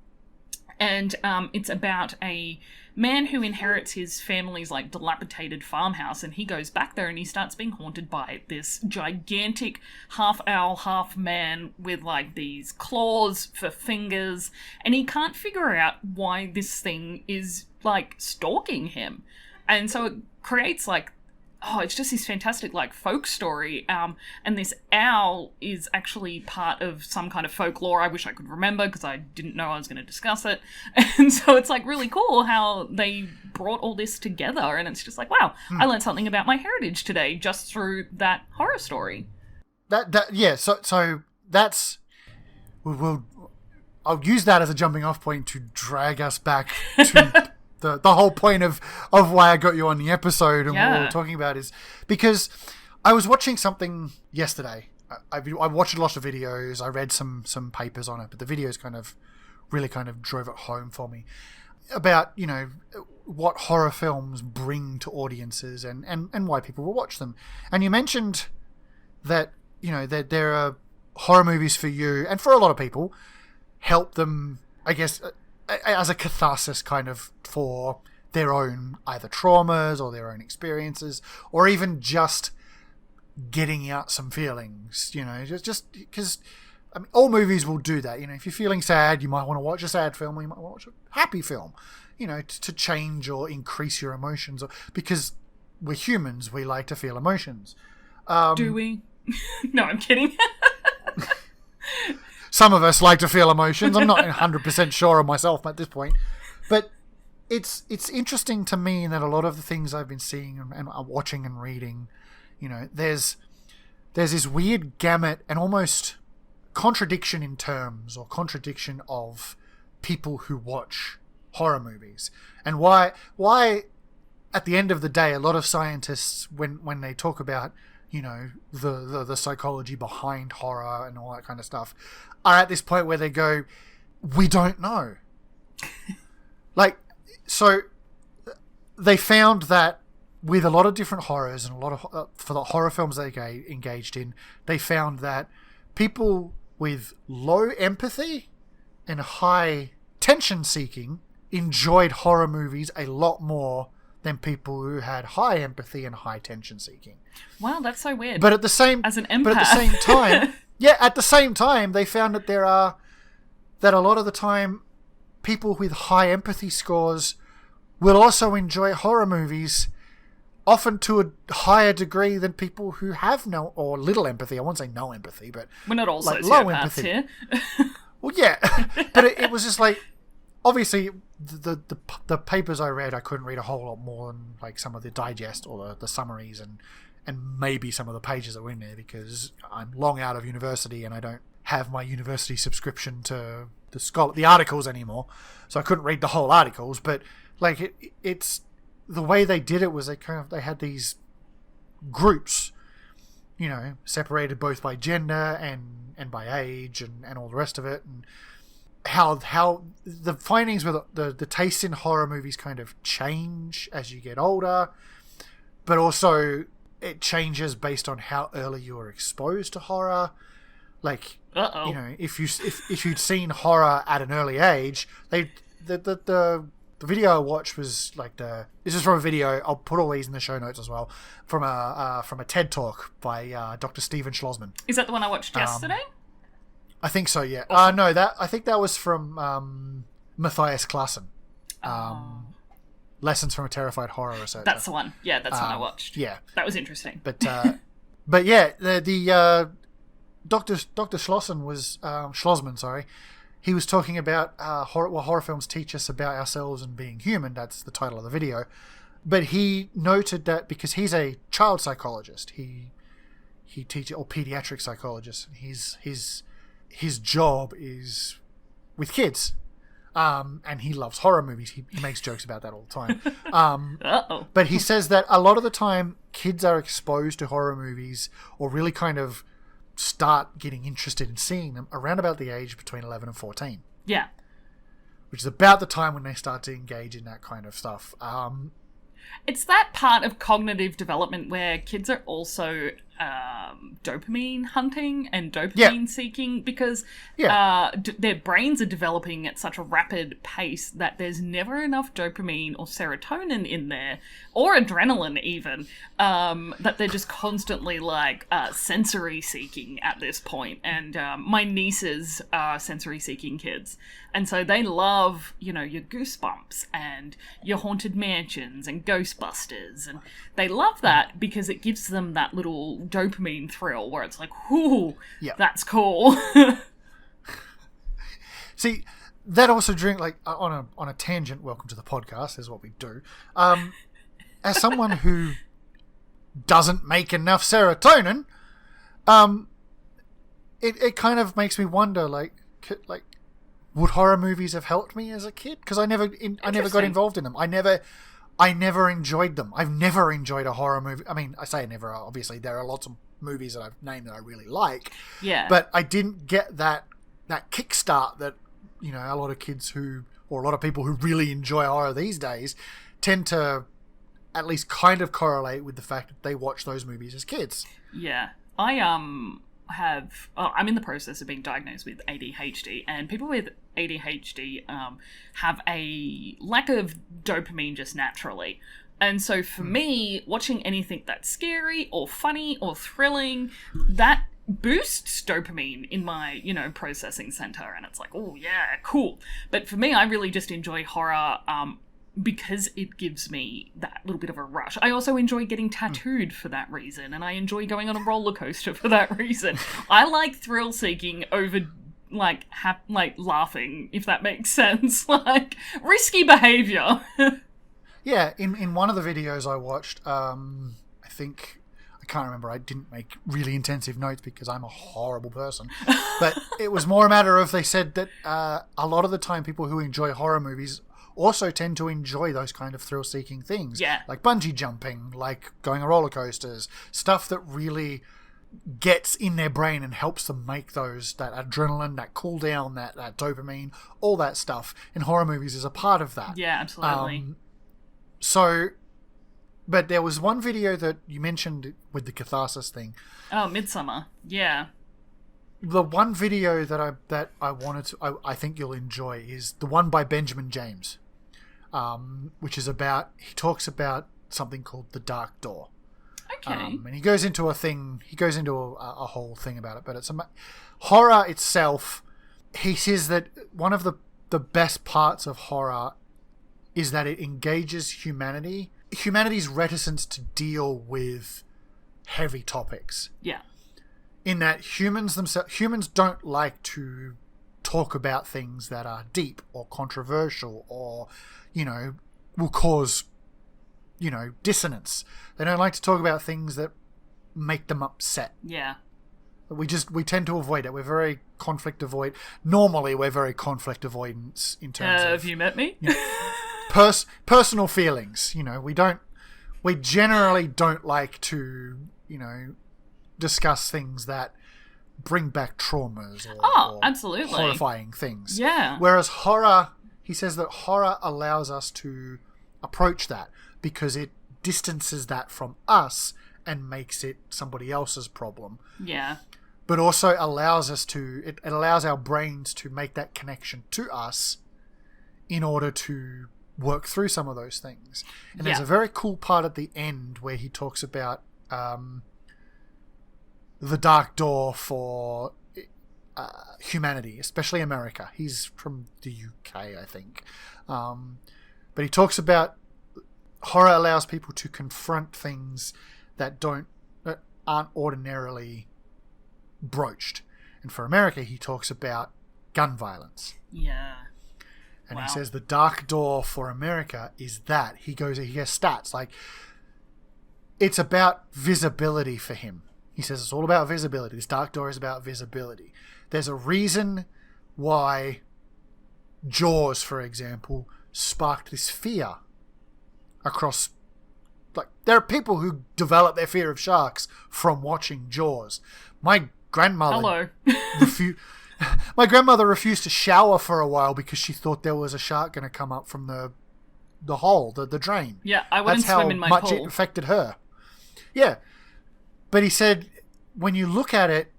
Speaker 2: And it's about a man who inherits his family's like dilapidated farmhouse, and he goes back there and he starts being haunted by this gigantic half owl, half man with like these claws for fingers, and he can't figure out why this thing is like stalking him. And so it creates like, it's just this fantastic like folk story, and this owl is actually part of some kind of folklore I wish I could remember, because I didn't know I was going to discuss it. And so it's like really cool how they brought all this together, and it's just like, wow, I learned something about my heritage today just through that horror story.
Speaker 1: So that's I'll use that as a jumping off point to drag us back to the whole point of why I got you on the episode and what we were talking about is because I was watching something yesterday. I watched a lot of videos. I read some papers on it, but the videos really drove it home for me about, you know, what horror films bring to audiences and why people will watch them. And you mentioned that, you know, that there are horror movies for you and for a lot of people help them, I guess, as a catharsis kind of for their own either traumas or their own experiences, or even just getting out some feelings, you know, just because, I mean, all movies will do that. You know, if you're feeling sad, you might want to watch a sad film, or you might want to watch a happy film, you know, to change or increase your emotions, because we're humans, we like to feel emotions.
Speaker 2: Do we? No, I'm kidding.
Speaker 1: Some of us like to feel emotions. I'm not 100% sure of myself at this point. But it's interesting to me that a lot of the things I've been seeing and watching and reading, you know, there's this weird gamut and almost contradiction in terms, or contradiction of people who watch horror movies. And why at the end of the day, a lot of scientists, when they talk about, you know, the psychology behind horror and all that kind of stuff, are at this point where they go, we don't know. Like, so they found that with a lot of different horrors and a lot of for the horror films they engaged in, they found that people with low empathy and high tension seeking enjoyed horror movies a lot more than people who had high empathy and high tension seeking.
Speaker 2: Wow, that's so weird.
Speaker 1: But at the same,
Speaker 2: as an empath.
Speaker 1: But at the same time, at the same time, they found that that a lot of the time, people with high empathy scores will also enjoy horror movies, often to a higher degree than people who have no or little empathy. I won't say no empathy, but
Speaker 2: we're not all
Speaker 1: like
Speaker 2: low
Speaker 1: empathy
Speaker 2: here.
Speaker 1: Well, yeah, but it was just like, obviously, the papers I read, I couldn't read a whole lot more than like some of the digest or the summaries and maybe some of the pages that were in there, because I'm long out of university and I don't have my university subscription to the articles anymore, so I couldn't read the whole articles. But like it's the way they did it was they had these groups, you know, separated both by gender and by age and all the rest of it, and how the findings with the taste in horror movies kind of change as you get older, but also it changes based on how early you were exposed to horror. Like, you know, if you'd seen horror at an early age, the video I watched was like this is from a video. I'll put all these in the show notes as well, from a TED talk by Dr. Steven Schlossman.
Speaker 2: Is that the one I watched yesterday?
Speaker 1: I think so. Yeah.
Speaker 2: Awesome.
Speaker 1: No, I think that was from Matthias Klassen. Lessons from a Terrified Horror Researcher.
Speaker 2: That's the one. Yeah, that's one I watched.
Speaker 1: Yeah.
Speaker 2: That was interesting.
Speaker 1: But yeah, the Dr. Schlossman was Schlossman, sorry. He was talking about what horror films teach us about ourselves and being human. That's the title of the video. But he noted that because he's a child psychologist, he teaches, or pediatric psychologist. His job is with kids, and he loves horror movies. He makes jokes about that all the time. But he says that a lot of the time, kids are exposed to horror movies, or really kind of start getting interested in seeing them around about the age between 11 and 14.
Speaker 2: Yeah.
Speaker 1: Which is about the time when they start to engage in that kind of stuff.
Speaker 2: It's that part of cognitive development where kids are also dopamine hunting and dopamine seeking, because their brains are developing at such a rapid pace that there's never enough dopamine or serotonin in there, or adrenaline even, that they're just constantly like sensory seeking at this point. And my nieces are sensory seeking kids, and so they love, your Goosebumps and your Haunted Mansions and Ghostbusters, and they love that because it gives them that little dopamine thrill where it's like, whoo, that's cool.
Speaker 1: See, that also during, like, on a tangent, welcome to the podcast, is what we do. As someone who doesn't make enough serotonin, it kind of makes me wonder, like, would horror movies have helped me as a kid? Because I never got involved in them. I never enjoyed them. I've never enjoyed a horror movie. I mean, I say never. Obviously, there are lots of movies that I've named that I really like.
Speaker 2: Yeah.
Speaker 1: But I didn't get that kickstart that, a lot of kids or a lot of people who really enjoy horror these days tend to at least kind of correlate with the fact that they watch those movies as kids.
Speaker 2: Yeah. I'm in the process of being diagnosed with ADHD, and people with ADHD have a lack of dopamine just naturally. And so for me, watching anything that's scary or funny or thrilling, that boosts dopamine in my, processing center, and it's like, oh yeah, cool. But for me, I really just enjoy horror because it gives me that little bit of a rush. I also enjoy getting tattooed for that reason, and I enjoy going on a roller coaster for that reason. I like thrill seeking over like laughing, if that makes sense. Like risky behavior.
Speaker 1: Yeah, in one of the videos I watched, I can't remember, I didn't make really intensive notes because I'm a horrible person, but it was more a matter of, they said that a lot of the time people who enjoy horror movies also tend to enjoy those kind of thrill-seeking things.
Speaker 2: Yeah.
Speaker 1: Like bungee jumping, like going on roller coasters, stuff that really gets in their brain and helps them make that adrenaline, that cool down, that dopamine, all that stuff in horror movies is a part of that.
Speaker 2: Yeah, absolutely.
Speaker 1: But there was one video that you mentioned with the catharsis thing.
Speaker 2: Oh, Midsummer. Yeah.
Speaker 1: The one video that I think you'll enjoy is the one by Benjamin James, which is he talks about something called the Dark Door.
Speaker 2: Okay.
Speaker 1: And he goes into a whole thing about it, but it's horror itself. He says that one of the best parts of horror is that it engages humanity's reticence to deal with heavy topics.
Speaker 2: Yeah.
Speaker 1: In that humans don't like to talk about things that are deep or controversial or, will cause, dissonance. They don't like to talk about things that make them upset.
Speaker 2: Yeah.
Speaker 1: We tend to avoid it. We're very conflict avoid. Normally, we're very conflict avoidance in terms of...
Speaker 2: Have you met me?
Speaker 1: Personal feelings. We generally don't like to, discuss things that bring back traumas or
Speaker 2: absolutely
Speaker 1: horrifying things.
Speaker 2: Yeah.
Speaker 1: Whereas horror, he says that horror allows us to approach that because it distances that from us and makes it somebody else's problem.
Speaker 2: Yeah.
Speaker 1: But also allows it allows our brains to make that connection to us in order to work through some of those things. And there's a very cool part at the end where he talks about the Dark Door for humanity, especially America. He's from the UK, I think. But he talks about horror allows people to confront things that aren't ordinarily broached. And for America, he talks about gun violence.
Speaker 2: Yeah.
Speaker 1: And he says the dark door for America is that. He has stats. Like, it's about visibility for him. He says it's all about visibility. This dark door is about visibility. There's a reason why Jaws, for example, sparked this fear across... Like, there are people who develop their fear of sharks from watching Jaws. My grandmother...
Speaker 2: Hello.
Speaker 1: My grandmother refused to shower for a while because she thought there was a shark going to come up from the hole, the drain.
Speaker 2: Yeah, I wouldn't swim in my pool.
Speaker 1: That's how much it affected her. Yeah. But he said, when you look at it,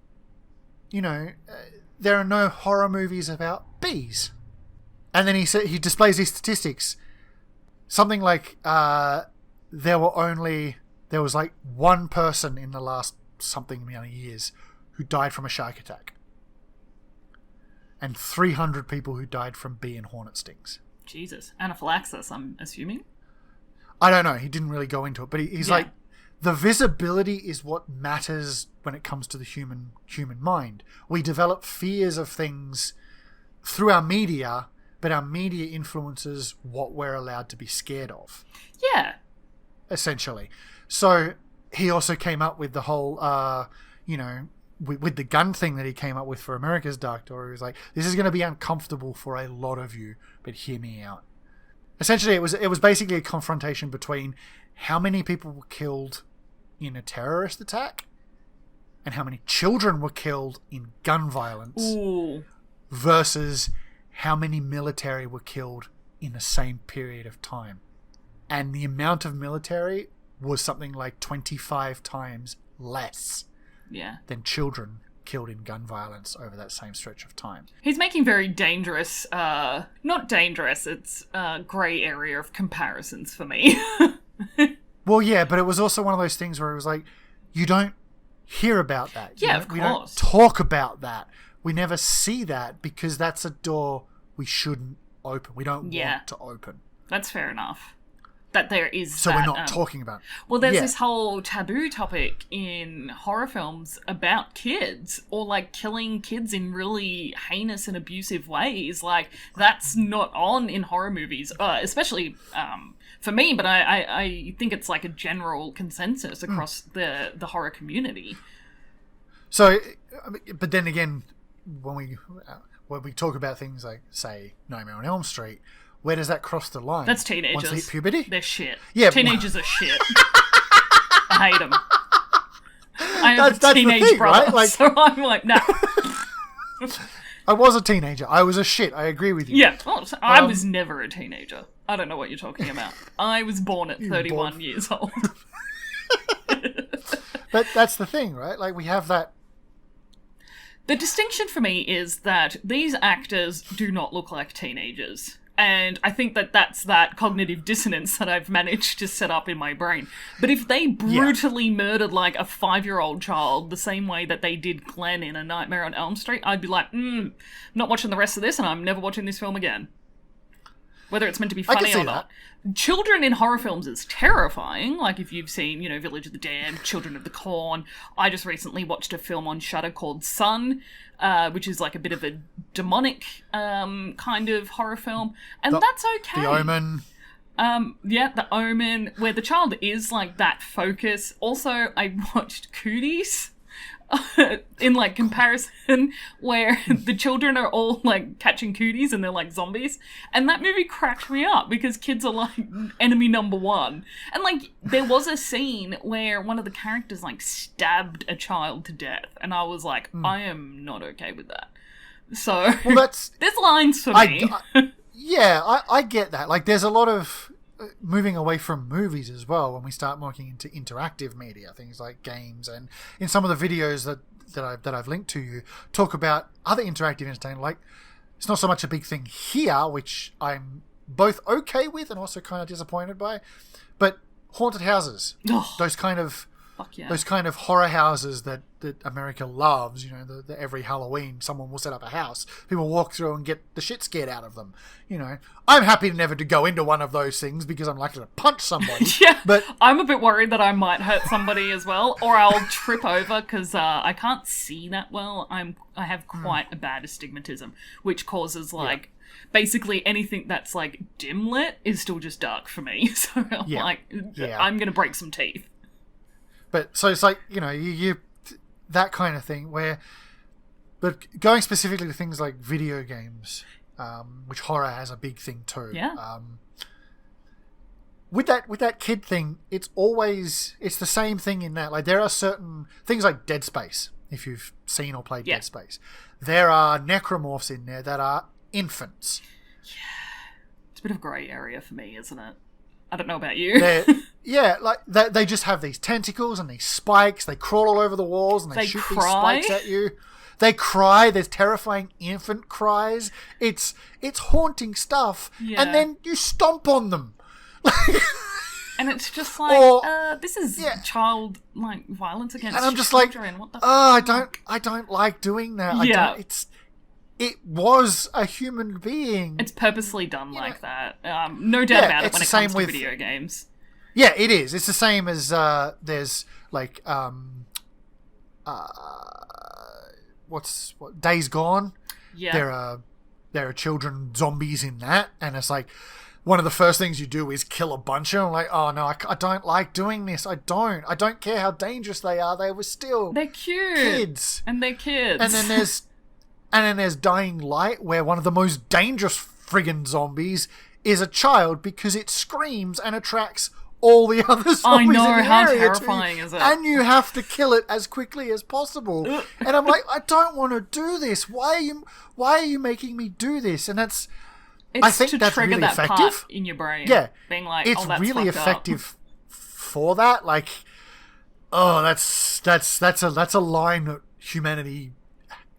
Speaker 1: there are no horror movies about bees. And then he displays these statistics. Something like there was like one person in the last something amount of years who died from a shark attack. And 300 people who died from bee and hornet stings.
Speaker 2: Jesus. Anaphylaxis, I'm assuming?
Speaker 1: I don't know. He didn't really go into it. But he's like, the visibility is what matters when it comes to the human mind. We develop fears of things through our media, but our media influences what we're allowed to be scared of.
Speaker 2: Yeah.
Speaker 1: Essentially. So he also came up with the whole, with the gun thing that he came up with for America's Dark Door. He was like, this is going to be uncomfortable for a lot of you, but hear me out. Essentially, it was basically a confrontation between how many people were killed in a terrorist attack and how many children were killed in gun violence versus how many military were killed in the same period of time. And the amount of military was something like 25 times less than children killed in gun violence over that same stretch of time.
Speaker 2: He's making very dangerous, not dangerous, it's grey area of comparisons for me.
Speaker 1: Well, yeah, but it was also one of those things where it was like, you don't hear about that.
Speaker 2: Of course.
Speaker 1: We don't talk about that. We never see that because that's a door we shouldn't open. We don't want to open.
Speaker 2: That's fair enough. That there is
Speaker 1: so
Speaker 2: that,
Speaker 1: we're not talking about it.
Speaker 2: Well, there's this whole taboo topic in horror films about kids, or like killing kids in really heinous and abusive ways. Like, that's not on in horror movies, especially for me, but I think it's like a general consensus across the horror community.
Speaker 1: So, but then again, when we talk about things like, say, Nightmare on Elm Street, where does that cross the line?
Speaker 2: That's teenagers.
Speaker 1: Once they hit puberty?
Speaker 2: They're shit.
Speaker 1: Yeah,
Speaker 2: teenagers are shit. I hate them. I have a teenage brother, right? So I'm like, no.
Speaker 1: I was a teenager. I was a shit. I agree with you.
Speaker 2: Yeah, well, I was never a teenager. I don't know what you're talking about. I was born at 31 years old.
Speaker 1: But that's the thing, right? Like, we have that.
Speaker 2: The distinction for me is that these actors do not look like teenagers. And I think that's that cognitive dissonance that I've managed to set up in my brain. But if they brutally murdered like a 5-year-old child the same way that they did Glenn in A Nightmare on Elm Street, I'd be like, not watching the rest of this and I'm never watching this film again. Whether it's meant to be funny or not. Children in horror films is terrifying. Like, if you've seen, Village of the Damned, Children of the Corn. I just recently watched a film on Shudder called Sun, which is like a bit of a demonic kind of horror film. And that's okay.
Speaker 1: The Omen.
Speaker 2: The Omen, where the child is like that focus. Also, I watched Cooties. In like comparison, where the children are all like catching cooties and they're like zombies, and that movie cracked me up because kids are like enemy number one. And like, there was a scene where one of the characters like stabbed a child to death, and I was like, I am not okay with that. So there's lines for me.
Speaker 1: I get that. Like, there's a lot of moving away from movies as well when we start looking into interactive media, things like games, and in some of the videos that I've linked to you talk about other interactive entertainment. Like, it's not so much a big thing here, which I'm both okay with and also kind of disappointed by, but haunted houses, those kind of
Speaker 2: Fuck yeah.
Speaker 1: those kind of horror houses that America loves, the every Halloween someone will set up a house. People walk through and get the shit scared out of them. I'm happy never to go into one of those things because I'm likely to punch somebody.
Speaker 2: Yeah,
Speaker 1: but
Speaker 2: I'm a bit worried that I might hurt somebody as well, or I'll trip over because I can't see that well. I have quite a bad astigmatism, which causes basically anything that's dim lit is still just dark for me. So I'm gonna break some teeth.
Speaker 1: But so it's you that kind of thing but going specifically to things like video games, which horror has a big thing too.
Speaker 2: Yeah.
Speaker 1: With that kid thing, it's the same thing in that there are certain things like Dead Space. If you've seen or played Dead Space, there are necromorphs in there that are infants.
Speaker 2: Yeah, it's a bit of a grey area for me, isn't it? I don't know about you.
Speaker 1: They just have these tentacles and these spikes. They crawl all over the walls and they shoot these spikes at you. They cry. There's terrifying infant cries. It's haunting stuff. Yeah. And then you stomp on them.
Speaker 2: And it's just this is child violence against children.
Speaker 1: And I'm just
Speaker 2: what the
Speaker 1: I don't like doing that.
Speaker 2: Yeah.
Speaker 1: It was a human being.
Speaker 2: It's purposely done like that. No doubt about it when it comes to video games.
Speaker 1: Yeah, it is. It's the same as there's Days Gone.
Speaker 2: Yeah.
Speaker 1: There are children zombies in that, and it's one of the first things you do is kill a bunch of them. Oh no, I don't like doing this. I don't care how dangerous they are. They're cute kids,
Speaker 2: and they're kids.
Speaker 1: And then there's Dying Light, where one of the most dangerous friggin' zombies is a child because it screams and attracts all the other zombies. I know, how
Speaker 2: terrifying is it?
Speaker 1: And you have to kill it as quickly as possible. And I'm I don't want to do this. Why are you making me do this? And I think
Speaker 2: to
Speaker 1: that's
Speaker 2: trigger
Speaker 1: really
Speaker 2: that
Speaker 1: effective
Speaker 2: part in your brain.
Speaker 1: Yeah,
Speaker 2: being
Speaker 1: it's
Speaker 2: that's
Speaker 1: really effective for that. That's a line that humanity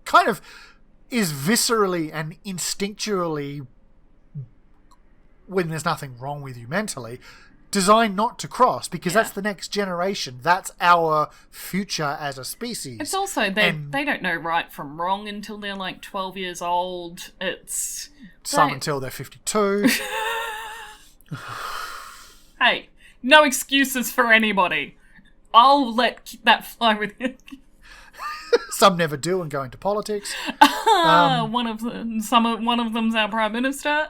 Speaker 1: kind of is viscerally and instinctually, when there's nothing wrong with you mentally, designed not to cross, because that's the next generation. That's our future as a species.
Speaker 2: It's also they don't know right from wrong until they're 12 years old.
Speaker 1: Some until they're 52.
Speaker 2: Hey, no excuses for anybody. I'll let that fly with you.
Speaker 1: Some never do and go into politics.
Speaker 2: One of them's our prime minister.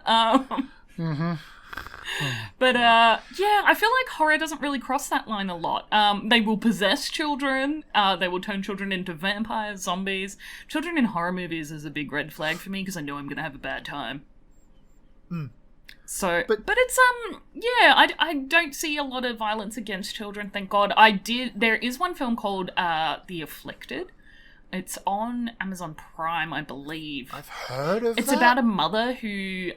Speaker 2: But I feel like horror doesn't really cross that line a lot. They will possess children. They will turn children into vampires, zombies. Children in horror movies is a big red flag for me because I know I'm going to have a bad time. So, but it's I don't see a lot of violence against children. Thank God. There is one film called The Afflicted. It's on Amazon Prime, I believe.
Speaker 1: I've heard of it.
Speaker 2: It's about a mother who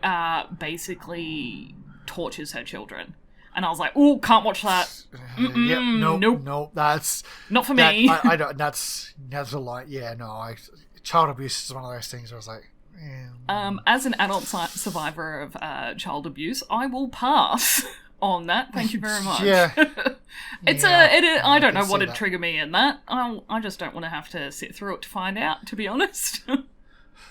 Speaker 2: basically tortures her children. And I was like, "Ooh, can't watch that."
Speaker 1: Nope. That's
Speaker 2: not for me.
Speaker 1: I don't. That's a lot. Yeah, no. Child abuse is one of those things where I was like,
Speaker 2: as an adult survivor of child abuse, I will pass on that. Thank you very much.
Speaker 1: Yeah.
Speaker 2: I don't know what would trigger me in that. I just don't want to have to sit through it to find out, to be honest.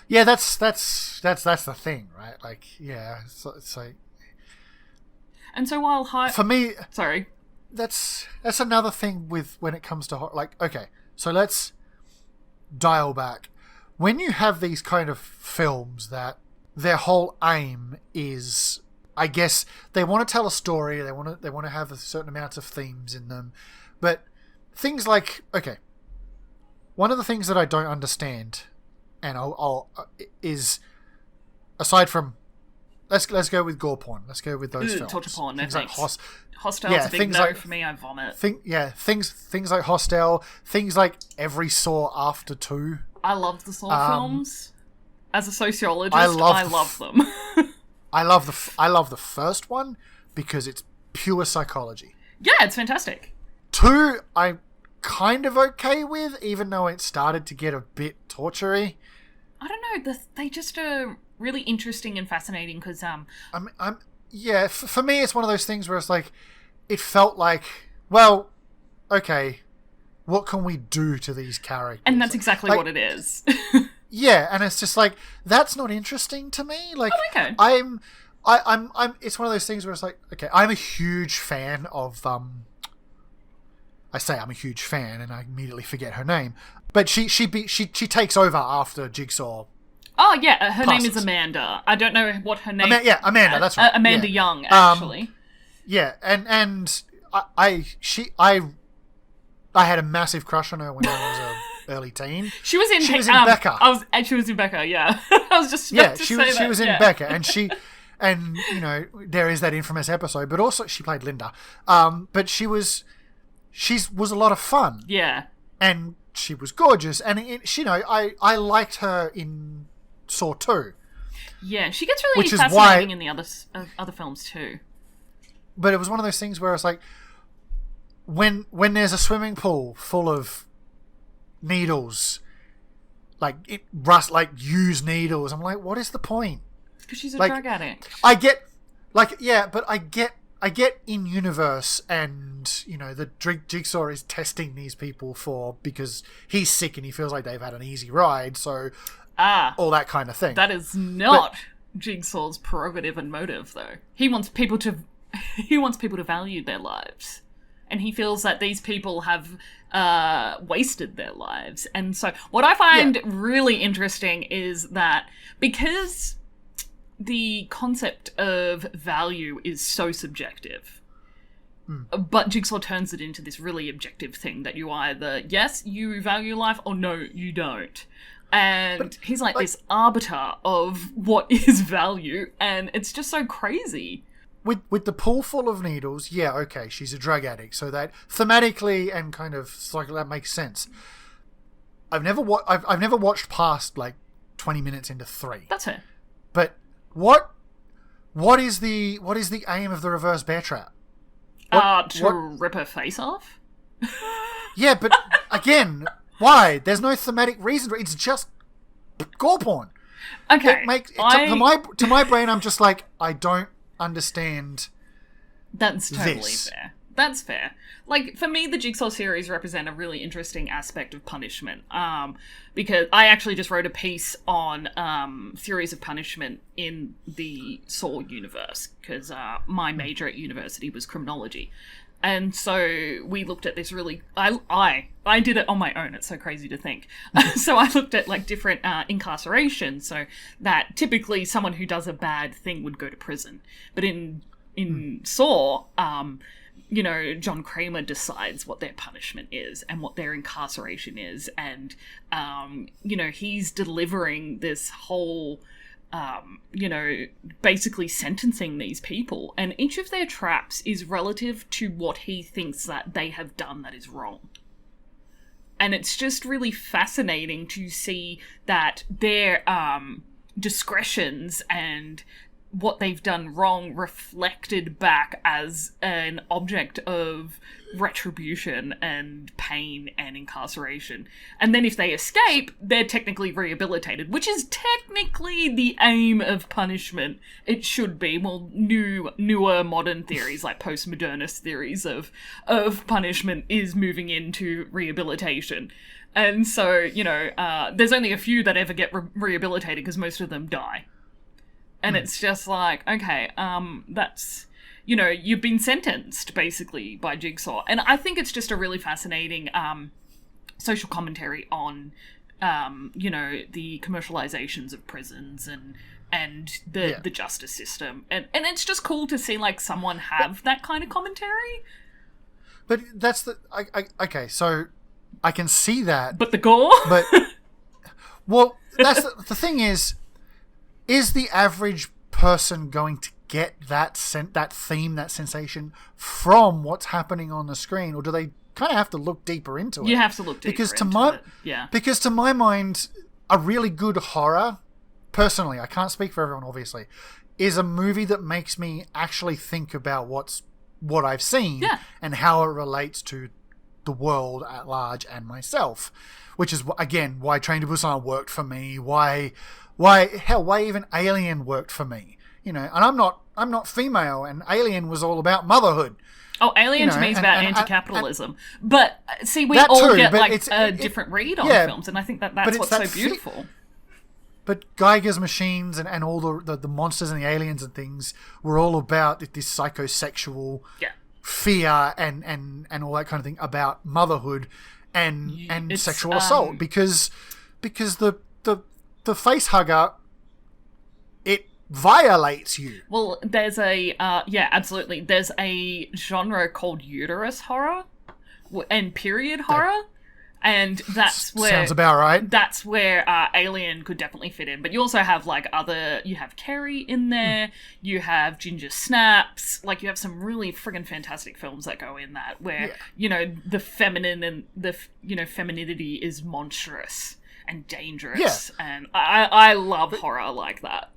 Speaker 1: Yeah, that's the thing, right? It's like.
Speaker 2: And so while
Speaker 1: for me,
Speaker 2: sorry,
Speaker 1: that's another thing with when it comes to okay, so let's dial back. When you have these kind of films that their whole aim is, I guess, they want to tell a story, they want to have a certain amount of themes in them, but things like, okay, one of the things that I don't understand, and is, aside from, let's go with gore porn, let's go with those films.
Speaker 2: Torture porn,
Speaker 1: things
Speaker 2: like Hostile's a big no for me. I vomit.
Speaker 1: Things like Hostel, things like every Saw after 2.
Speaker 2: I love the Saw films. As a sociologist, I love them.
Speaker 1: I love the first one because it's pure psychology.
Speaker 2: Yeah, it's fantastic.
Speaker 1: 2, I'm kind of okay with, even though it started to get a bit torture-y.
Speaker 2: I don't know. They just are really interesting and fascinating because
Speaker 1: for me, it's one of those things where it's like, it felt like, well, okay, what can we do to these characters?
Speaker 2: And that's exactly what it is.
Speaker 1: Yeah, and it's just like, that's not interesting to me. Like,
Speaker 2: okay.
Speaker 1: I'm. It's one of those things where it's like, okay, I'm a huge fan of. I say I'm a huge fan, and I immediately forget her name. But she takes over after Jigsaw.
Speaker 2: Oh yeah, her
Speaker 1: passes.
Speaker 2: name is Amanda. I don't know what her name.
Speaker 1: Amanda. That's right.
Speaker 2: Amanda Young, actually.
Speaker 1: Yeah, and I had a massive crush on her when I was a early teen.
Speaker 2: She was in
Speaker 1: Becca.
Speaker 2: She was in Becca. Yeah, I was just about to say that.
Speaker 1: She was in Becca, and you know, there is that infamous episode, but also she played Linda. But she was a lot of fun.
Speaker 2: Yeah,
Speaker 1: and she was gorgeous, and I liked her in Saw 2.
Speaker 2: Yeah, she gets really fascinating in the other films too.
Speaker 1: But it was one of those things where it's like, when there's a swimming pool full of needles, like used needles, I'm like, what is the point?
Speaker 2: Because she's a drug addict.
Speaker 1: I get in universe, and you know, the Jigsaw is testing these people because he's sick and he feels like they've had an easy ride, so all that kind of thing.
Speaker 2: That is not Jigsaw's prerogative and motive, though. He wants people to value their lives, and he feels that these people have wasted their lives. And so what I find really interesting is that because the concept of value is so subjective, but Jigsaw turns it into this really objective thing that you either, yes, you value life, or no, you don't. And he's like this arbiter of what is value, and it's just so crazy.
Speaker 1: With the pool full of needles, yeah, okay, she's a drug addict, so that thematically and kind of like that makes sense. I've never watched past like 20 minutes into 3.
Speaker 2: That's it.
Speaker 1: But what is the aim of the reverse bear trap?
Speaker 2: Rip her face off?
Speaker 1: Yeah, but again, why? There's no thematic reason. It's just gore porn.
Speaker 2: Okay.
Speaker 1: To my brain, I'm just like, I don't understand.
Speaker 2: That's totally fair. That's fair. Like, for me, the Jigsaw series represent a really interesting aspect of punishment. Because I actually just wrote a piece on theories of punishment in the Saw universe, because my major at university was criminology. And so we looked at this really... I did it on my own. It's so crazy to think. So I looked at, like, different incarceration. So that typically someone who does a bad thing would go to prison. But in Saw... you know, John Kramer decides what their punishment is and what their incarceration is. And, you know, he's delivering this whole, you know, basically sentencing these people. And each of their traps is relative to what he thinks that they have done that is wrong. And it's just really fascinating to see that their discretions and what they've done wrong reflected back as an object of retribution and pain and incarceration. And then if they escape, they're technically rehabilitated, which is technically the aim of punishment. It should be. Well, newer modern theories, like postmodernist theories of punishment, is moving into rehabilitation. And so, you know, there's only a few that ever get rehabilitated because most of them die. And it's just like, okay, that's, you know, you've been sentenced, basically, by Jigsaw. And I think it's just a really fascinating social commentary on, you know, the commercializations of prisons and the justice system. And it's just cool to see, like, someone have that kind of commentary.
Speaker 1: But that's the... okay, so I can see that.
Speaker 2: But the gore?
Speaker 1: But, well, that's the thing is the average person going to get that theme, that sensation from what's happening on the screen, or do they kind of have to look deeper into it?
Speaker 2: You have to look deeper into it. Yeah.
Speaker 1: Because to my mind, a really good horror, personally, I can't speak for everyone, obviously, is a movie that makes me actually think about what I've seen and how it relates to the world at large and myself. Which is, again, why Train to Busan worked for me. Why even Alien worked for me, you know. And I'm not female, and Alien was all about motherhood.
Speaker 2: Oh, Alien to me is about anti-capitalism. But, see, we all
Speaker 1: too,
Speaker 2: get,
Speaker 1: but
Speaker 2: like, a different read on films, and I think that's what's so beautiful.
Speaker 1: But Geiger's machines and all the monsters and the aliens and things were all about this psychosexual fear and all that kind of thing about motherhood and sexual assault. Because the face hugger, it violates you.
Speaker 2: Well, there's absolutely. There's a genre called uterus horror and period horror, and that's where
Speaker 1: sounds about right.
Speaker 2: That's where Alien could definitely fit in. But you also have you have Carrie in there. You have Ginger Snaps. Like, you have some really friggin' fantastic films that go in that where the feminine and the femininity is monstrous and dangerous. And I love horror like that.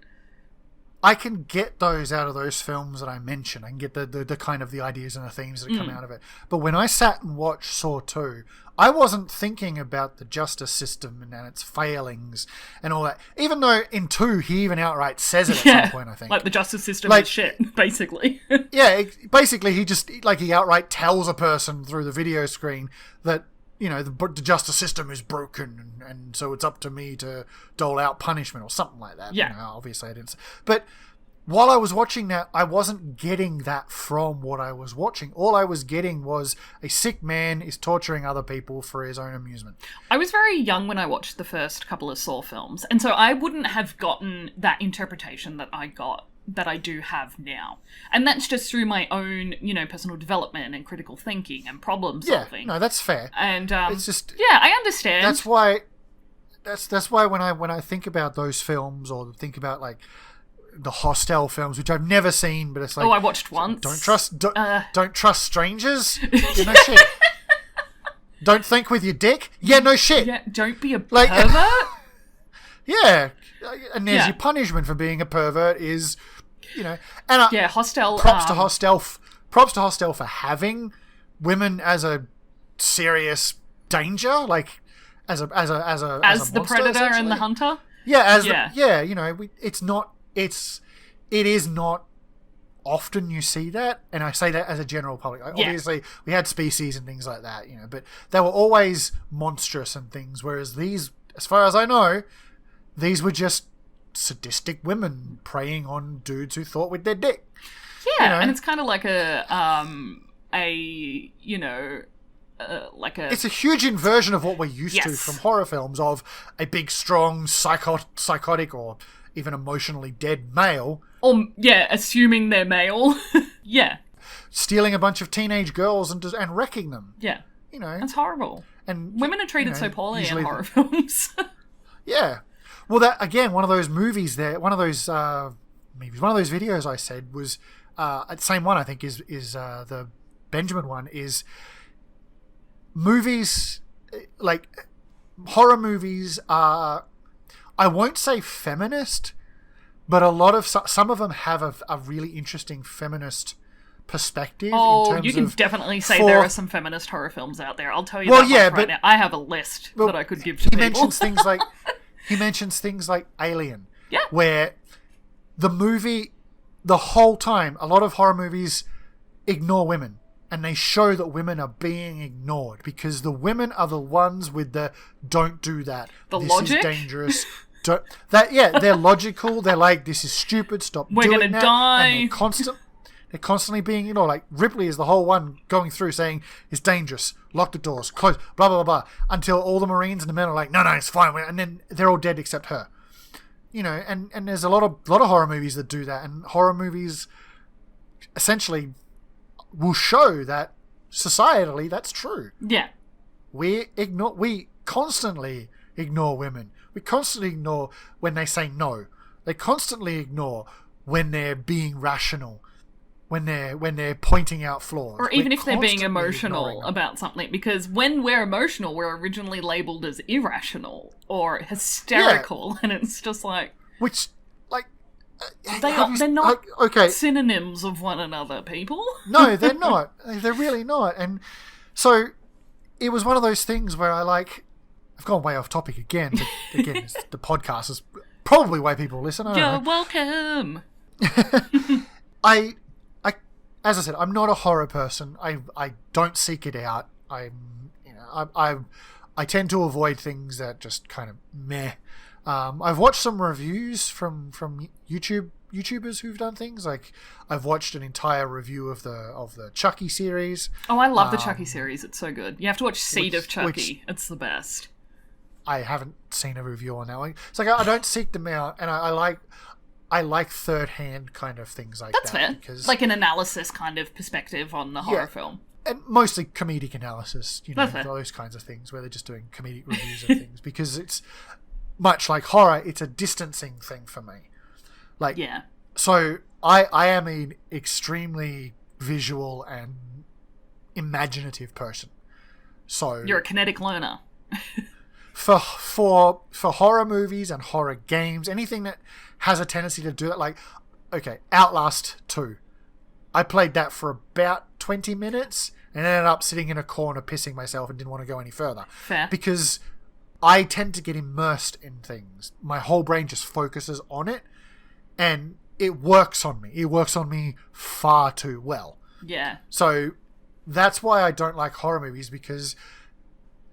Speaker 1: I can get those out of those films that I mentioned. I can get the kind of the ideas and the themes that come out of it. But when I sat and watched Saw 2, I wasn't thinking about the justice system and its failings and all that. Even though in 2, he even outright says it at some point, I think.
Speaker 2: Like, the justice system is shit, basically.
Speaker 1: Basically he just, he outright tells a person through the video screen that, the justice system is broken, and so it's up to me to dole out punishment or something like that.
Speaker 2: Yeah.
Speaker 1: Obviously I didn't. But while I was watching that, I wasn't getting that from what I was watching. All I was getting was a sick man is torturing other people for his own amusement.
Speaker 2: I was very young when I watched the first couple of Saw films, and so I wouldn't have gotten that interpretation that I do have now. And that's just through my own, personal development and critical thinking and problem solving.
Speaker 1: Yeah, no, that's fair.
Speaker 2: And
Speaker 1: it's just
Speaker 2: I understand.
Speaker 1: That's why when I think about those films, or think about the Hostel films, which I've never seen, but it's like,
Speaker 2: I watched once.
Speaker 1: Don't trust strangers. Shit. Don't think with your dick. Yeah, no shit.
Speaker 2: Yeah, don't be a pervert.
Speaker 1: Yeah, and there's your punishment for being a pervert is,
Speaker 2: Hostel.
Speaker 1: Props to Hostel for having women as a serious danger, as the
Speaker 2: predator and the hunter.
Speaker 1: It is not often you see that, and I say that as a general public. Obviously, we had Species and things like that, but they were always monstrous and things. Whereas these, as far as I know, these were just sadistic women preying on dudes who thought with their dick.
Speaker 2: Yeah, and it's kind of like
Speaker 1: it's a huge inversion of what we're used to from horror films, of a big, strong, psychotic or even emotionally dead male.
Speaker 2: Or, assuming they're male.
Speaker 1: Stealing a bunch of teenage girls and wrecking them.
Speaker 2: Yeah. That's horrible.
Speaker 1: And
Speaker 2: women are treated so poorly in horror films.
Speaker 1: Yeah. Well, that, again, one of those movies there, one of those videos I said was, the same one I think is the Benjamin one, is movies, horror movies are, I won't say feminist, but some of them have a really interesting feminist perspective.
Speaker 2: Oh, you can definitely say there are some feminist horror films out there. I'll tell you that right now. I have a list that I could give to people.
Speaker 1: He mentions things like Alien,
Speaker 2: yeah,
Speaker 1: where the movie, the whole time, a lot of horror movies ignore women, and they show that women are being ignored because the women are the ones with the "don't do that." This
Speaker 2: logic
Speaker 1: is dangerous. They're logical. They're like, this is stupid. Stop.
Speaker 2: We're
Speaker 1: doing
Speaker 2: gonna
Speaker 1: that.
Speaker 2: die.
Speaker 1: And they're constantly being, Ripley is the whole one going through saying it's dangerous, lock the doors, close, blah, blah, blah, blah, until all the Marines and the men are like, no, it's fine. And then they're all dead except her. And there's a lot of horror movies that do that. And horror movies essentially will show that societally that's true.
Speaker 2: Yeah.
Speaker 1: We constantly ignore women. We constantly ignore when they say no. They constantly ignore when they're being rational. When they're pointing out flaws.
Speaker 2: Or even if they're being emotional about something. Because when we're emotional, we're originally labelled as irrational or hysterical. And it's just like...
Speaker 1: Which,
Speaker 2: they're not synonyms of one another, people.
Speaker 1: No, they're not. They're really not. And so, it was one of those things where I've gone way off topic again. But again, the podcast is probably why people listen. I don't know.
Speaker 2: You're welcome.
Speaker 1: as I said, I'm not a horror person. I don't seek it out. I tend to avoid things that just kind of meh. I've watched some reviews from YouTubers who've done things. Like, I've watched an entire review of the Chucky series.
Speaker 2: Oh, I love the Chucky series. It's so good. You have to watch Seed of Chucky. It's the best.
Speaker 1: I haven't seen a review on that one. It's like I don't seek them out, and I like third-hand kind of things like
Speaker 2: That's
Speaker 1: that.
Speaker 2: fair.
Speaker 1: Because,
Speaker 2: like an analysis kind of perspective on the horror film.
Speaker 1: And mostly comedic analysis, those kinds of things, where they're just doing comedic reviews of things. Because it's much like horror, it's a distancing thing for me. Like,
Speaker 2: yeah.
Speaker 1: So I am an extremely visual and imaginative person. So
Speaker 2: you're a kinetic learner.
Speaker 1: for horror movies and horror games, anything that has a tendency to do that, like, okay, Outlast 2. I played that for about 20 minutes and ended up sitting in a corner pissing myself and didn't want to go any further.
Speaker 2: Fair.
Speaker 1: Because I tend to get immersed in things. My whole brain just focuses on it, and it works on me. It works on me far too well.
Speaker 2: Yeah.
Speaker 1: So that's why I don't like horror movies, because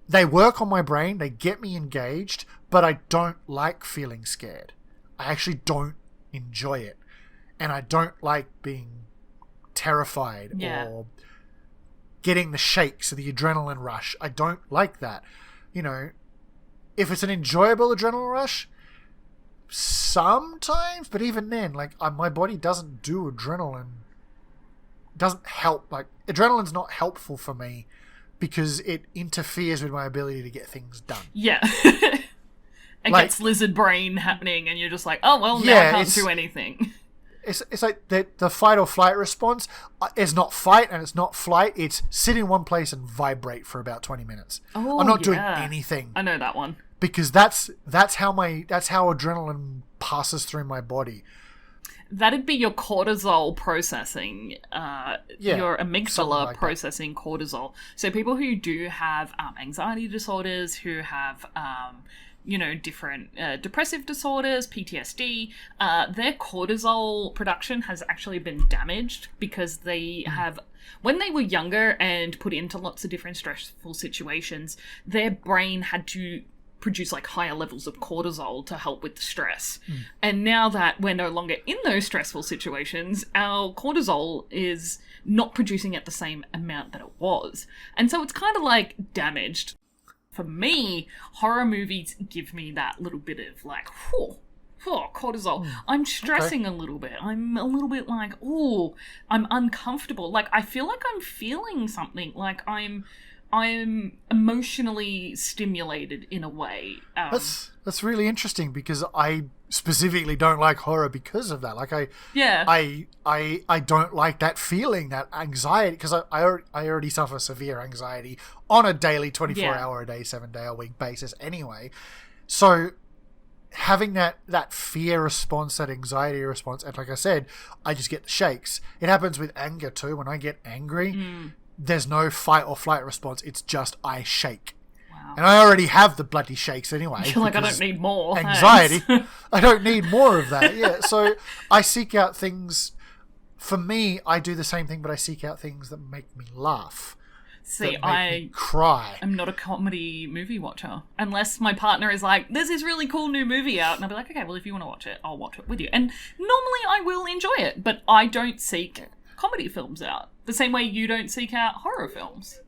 Speaker 1: they work on my brain, they get me engaged, but I don't like feeling scared. I actually don't enjoy it. And I don't like being terrified or getting the shakes or the adrenaline rush. I don't like that. If it's an enjoyable adrenaline rush, sometimes, but even then, like, my body doesn't do adrenaline. Doesn't help. Like, adrenaline's not helpful for me because it interferes with my ability to get things done.
Speaker 2: Yeah. It gets lizard brain happening, and you're just like, oh, well, now I can't do anything.
Speaker 1: It's like the fight or flight response is not fight and it's not flight. It's sit in one place and vibrate for about 20 minutes.
Speaker 2: Oh,
Speaker 1: I'm not doing anything.
Speaker 2: I know that one.
Speaker 1: Because that's how adrenaline passes through my body.
Speaker 2: That'd be your cortisol processing, your amygdala
Speaker 1: like
Speaker 2: processing cortisol. So people who do have anxiety disorders, who have different depressive disorders, PTSD, their cortisol production has actually been damaged because they have, when they were younger and put into lots of different stressful situations, their brain had to produce like higher levels of cortisol to help with the stress. And now that we're no longer in those stressful situations, our cortisol is not producing at the same amount that it was. And so it's kind of like damaged. For me, horror movies give me that little bit of like, cortisol. I'm stressing a little bit. I'm a little bit like, I'm uncomfortable. Like, I feel like I'm feeling something. Like, I'm emotionally stimulated in a way.
Speaker 1: That's really interesting, because I specifically don't like horror because of that. Like, I don't like that feeling, that anxiety, because I already suffer severe anxiety on a daily 24-hour a day, 7-day-a-week basis anyway. So having that fear response, that anxiety response, and like I said, I just get the shakes. It happens with anger too. When I get angry, there's no fight or flight response. It's just I shake.
Speaker 2: Wow.
Speaker 1: And I already have the bloody shakes anyway.
Speaker 2: You're like, I don't need more.
Speaker 1: Anxiety. I don't need more of that. Yeah. So I seek out things. For me, I do the same thing, but I seek out things that make me laugh.
Speaker 2: See,
Speaker 1: that make me cry.
Speaker 2: I'm not a comedy movie watcher. Unless my partner is like, there's this really cool new movie out. And I'll be like, okay, well, if you want to watch it, I'll watch it with you. And normally I will enjoy it, but I don't seek comedy films out. The same way you don't seek out horror films.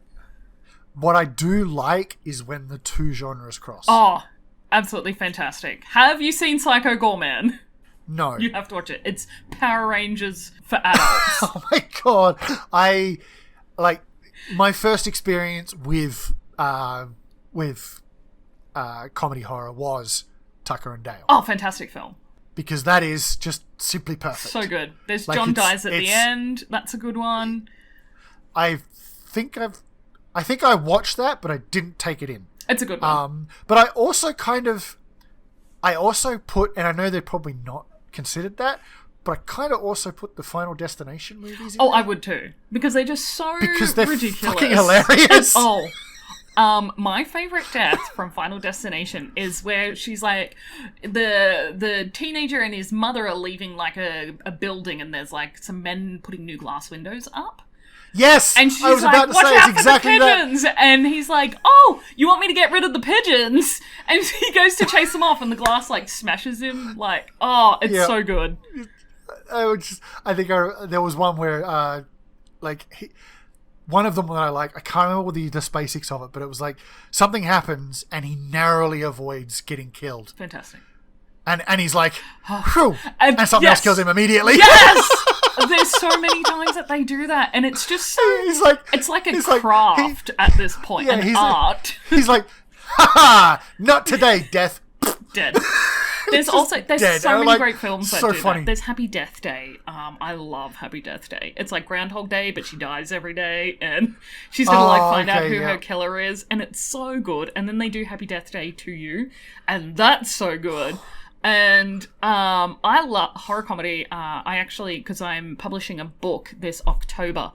Speaker 1: What I do like is when the two genres cross.
Speaker 2: Oh, absolutely fantastic. Have you seen Psycho Goreman?
Speaker 1: No.
Speaker 2: You have to watch it. It's Power Rangers for adults.
Speaker 1: Oh my god. My first experience with comedy horror was Tucker and Dale.
Speaker 2: Oh, fantastic film.
Speaker 1: Because that is just simply perfect.
Speaker 2: So good. There's John dies at the end. That's a good one.
Speaker 1: I think I watched that, but I didn't take it in.
Speaker 2: It's a good one.
Speaker 1: But I also put, and I know they're probably not considered that, but I kind of also put the Final Destination movies in there.
Speaker 2: I would too. Because they're just so
Speaker 1: because they're
Speaker 2: ridiculous.
Speaker 1: fucking hilarious.
Speaker 2: My favorite death from Final Destination is where she's like, the teenager and his mother are leaving like a building, and there's like some men putting new glass windows up.
Speaker 1: Yes,
Speaker 2: and she's
Speaker 1: I was
Speaker 2: like,
Speaker 1: about to
Speaker 2: "Watch
Speaker 1: say
Speaker 2: out
Speaker 1: it's
Speaker 2: for
Speaker 1: exactly
Speaker 2: the pigeons!"
Speaker 1: that.
Speaker 2: And he's like, "Oh, you want me to get rid of the pigeons?" And he goes to chase them off, and the glass like smashes him. Like, oh, it's so good.
Speaker 1: There was one where, one of them that I like. I can't remember the basics of it, but it was like something happens and he narrowly avoids getting killed.
Speaker 2: Fantastic.
Speaker 1: And he's like, whew, and something else kills him immediately.
Speaker 2: Yes. There's so many times that they do that, and it's just so... it's like a craft at this point, an art.
Speaker 1: He's like, ha-ha, not today, death.
Speaker 2: Dead. There's so many great films that do
Speaker 1: funny.
Speaker 2: that. There's Happy Death Day. I love Happy Death Day. It's like Groundhog Day, but she dies every day, and she's gonna find out who her killer is, and it's so good. And then they do Happy Death Day to You, and that's so good. And I love horror comedy. I actually, because I'm publishing a book this October,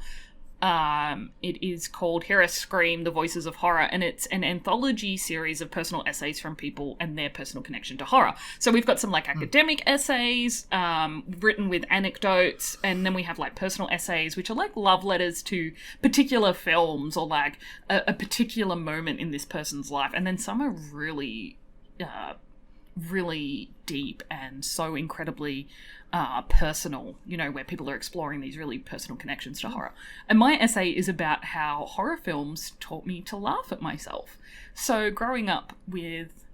Speaker 2: it is called Hear Us Scream, The Voices of Horror, and it's an anthology series of personal essays from people and their personal connection to horror. So we've got some like academic essays written with anecdotes, and then we have like personal essays, which are like love letters to particular films or like a particular moment in this person's life. And then some are really... really deep and so incredibly personal, where people are exploring these really personal connections to horror. And my essay is about how horror films taught me to laugh at myself. So growing up with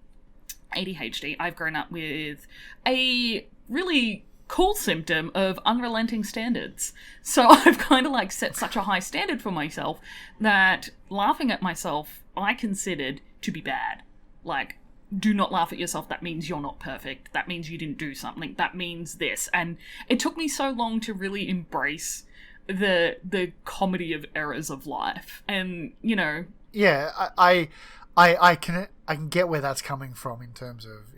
Speaker 2: ADHD, I've grown up with a really cool symptom of unrelenting standards. So I've kind of like set such a high standard for myself that laughing at myself I considered to be bad. Like, do not laugh at yourself. That means you're not perfect. That means you didn't do something. That means this. And it took me so long to really embrace the comedy of errors of life. And,
Speaker 1: Yeah, I can get where that's coming from in terms of,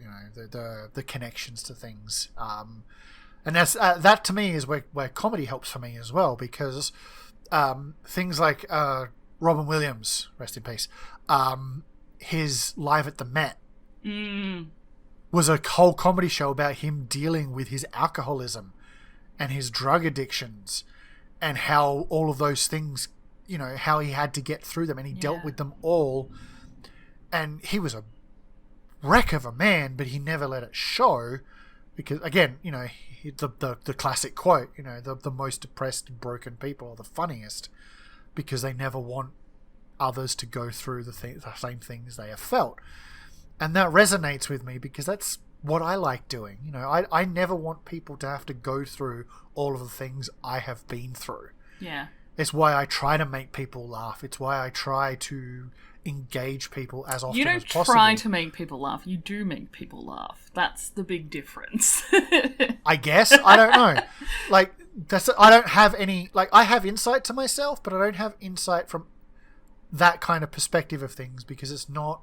Speaker 1: the connections to things. And that's that to me is where comedy helps for me as well, because things like Robin Williams, rest in peace, his Live at the Met, was a whole comedy show about him dealing with his alcoholism and his drug addictions and how all of those things, how he had to get through them, and he dealt with them all. And he was a wreck of a man, but he never let it show because, again, the classic quote, the most depressed and broken people are the funniest because they never want others to go through the same things they have felt. And that resonates with me because that's what I like doing. I never want people to have to go through all of the things I have been through.
Speaker 2: Yeah.
Speaker 1: It's why I try to make people laugh. It's why I try to engage people as often as possible.
Speaker 2: You don't try to make people laugh. You do make people laugh. That's the big difference.
Speaker 1: I guess. I don't know. I don't have any... I have insight to myself, but I don't have insight from that kind of perspective of things because it's not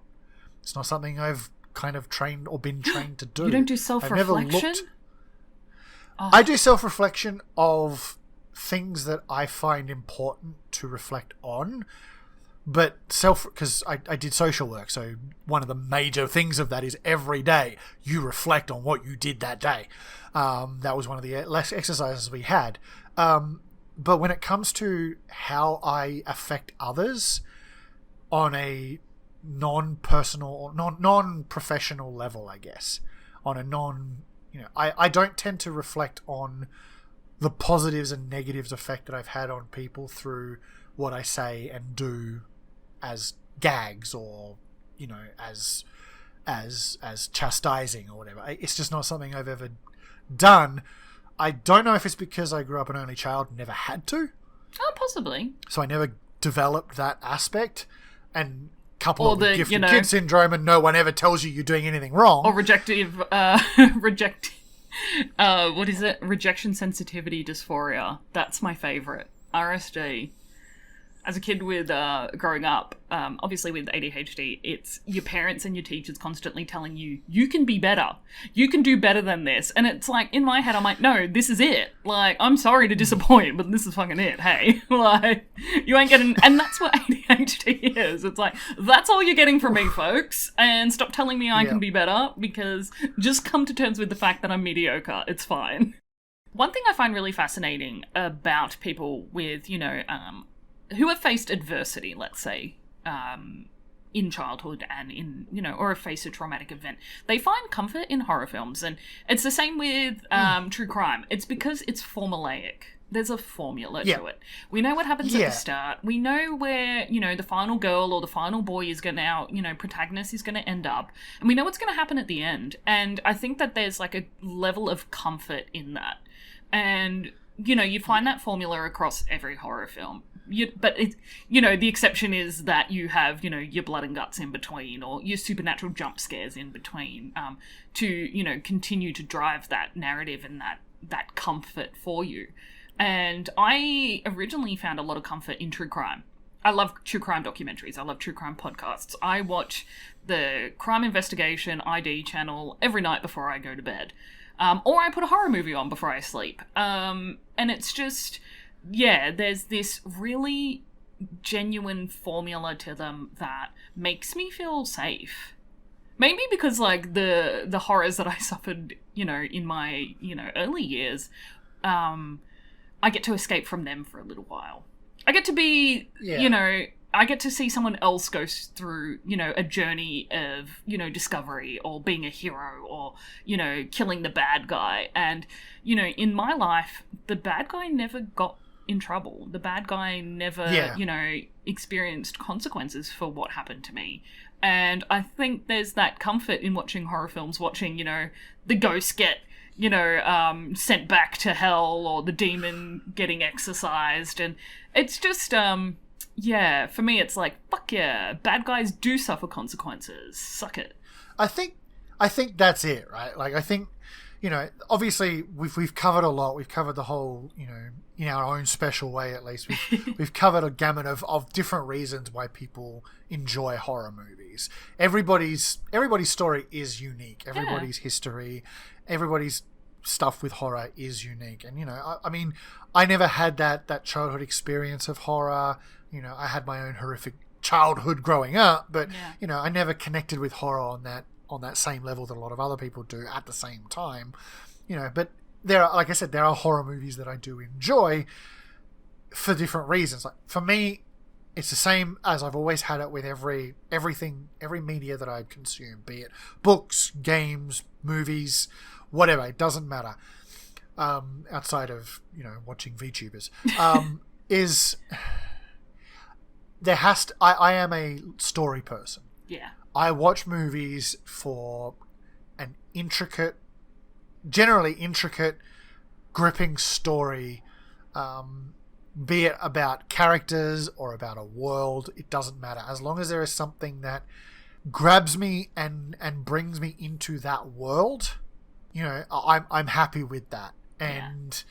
Speaker 1: something I've kind of trained or been trained to do.
Speaker 2: You don't do self-reflection?
Speaker 1: I do self-reflection of things that I find important to reflect on, but because I did social work, so one of the major things of that is every day you reflect on what you did that day. That was one of the exercises we had. But when it comes to how I affect others on a non-personal or non-professional level, I guess, on a I don't tend to reflect on the positives and negatives effect that I've had on people through what I say and do as gags or as chastising or whatever. It's just not something I've ever done. I don't know if it's because I grew up an only child and never had to.
Speaker 2: Oh, possibly.
Speaker 1: So I never developed that aspect, and couple of gifted kid syndrome, and no one ever tells you you're doing anything wrong.
Speaker 2: Or what is it? Rejection sensitivity dysphoria. That's my favorite. RSD. as a kid with growing up, obviously with ADHD, it's your parents and your teachers constantly telling you, you can be better. You can do better than this. And it's like, in my head, I'm like, no, this is it. Like, I'm sorry to disappoint, but this is fucking it, hey. Like, you ain't getting... And that's what ADHD is. It's like, that's all you're getting from me, folks. And stop telling me I can be better, because just come to terms with the fact that I'm mediocre. It's fine. One thing I find really fascinating about people with, who have faced adversity, let's say, in childhood and in, or have faced a traumatic event, they find comfort in horror films. And it's the same with true crime. It's because it's formulaic. There's a formula to it. We know what happens at the start. We know where, the final girl or the final boy is going to, protagonist is going to end up. And we know what's going to happen at the end. And I think that there's like a level of comfort in that. And, you find that formula across every horror film. But it's, the exception is that you have, your blood and guts in between, or your supernatural jump scares in between, to, continue to drive that narrative and that comfort for you. And I originally found a lot of comfort in true crime. I love true crime documentaries. I love true crime podcasts. I watch the Crime Investigation ID channel every night before I go to bed. Or I put a horror movie on before I sleep. And it's just... there's this really genuine formula to them that makes me feel safe. Maybe because, like, the horrors that I suffered, in my, early years, I get to escape from them for a little while. I get to be, I get to see someone else go through, a journey of, discovery or being a hero or, killing the bad guy. And, in my life, the bad guy never got in trouble. The bad guy never, experienced consequences for what happened to me. And I think there's that comfort in watching horror films, watching, the ghost get, sent back to hell, or the demon getting exorcised. And it's just, for me, it's like, fuck yeah, bad guys do suffer consequences. Suck it.
Speaker 1: I think that's it, right? Like, I think, obviously we've covered a lot. We've covered the whole, in our own special way, at least. We've covered a gamut of different reasons why people enjoy horror movies. Everybody's story is unique. Everybody's history, everybody's stuff with horror is unique. And, I mean, I never had that childhood experience of horror. I had my own horrific childhood growing up, but, I never connected with horror on that same level that a lot of other people do at the same time. But there are, like I said, there are horror movies that I do enjoy for different reasons. Like, for me, it's the same as I've always had it with every media that I consume, be it books, games, movies, whatever. It doesn't matter. Outside of, watching VTubers, is there has to, I am a story person.
Speaker 2: Yeah.
Speaker 1: I watch movies for an generally intricate, gripping story, be it about characters or about a world. It doesn't matter. As long as there is something that grabs me and brings me into that world, I'm happy with that. And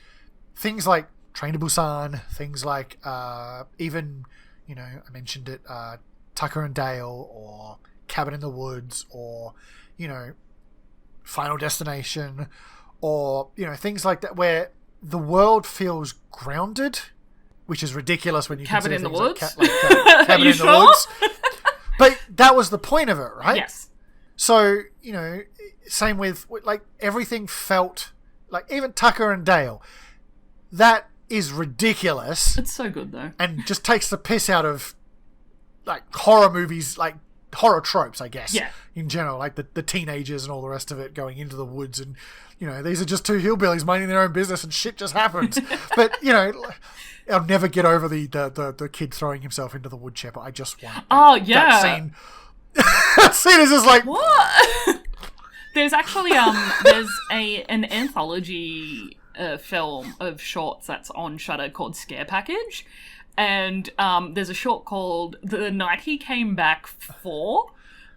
Speaker 1: things like Train to Busan, things like even, I mentioned it, Tucker and Dale, or Cabin in the Woods, or, Final Destination, or, things like that, where the world feels grounded, which is ridiculous when you
Speaker 2: Cabin
Speaker 1: consider
Speaker 2: in the
Speaker 1: things
Speaker 2: Woods?
Speaker 1: like Cabin in the Woods. But that was the point of it, right?
Speaker 2: Yes.
Speaker 1: So, same with, like, everything felt, like, even Tucker and Dale, that is ridiculous.
Speaker 2: It's so good, though.
Speaker 1: And just takes the piss out of, like, horror movies, like, horror tropes, I guess.
Speaker 2: Yeah.
Speaker 1: In general, like the teenagers and all the rest of it going into the woods, and, these are just two hillbillies minding their own business and shit just happens. But, I'll never get over the kid throwing himself into the wood chipper. I just want that scene. That scene is just like...
Speaker 2: What? There's actually, there's an anthology film of shorts that's on Shudder called Scare Package. And there's a short called The Night He Came Back For.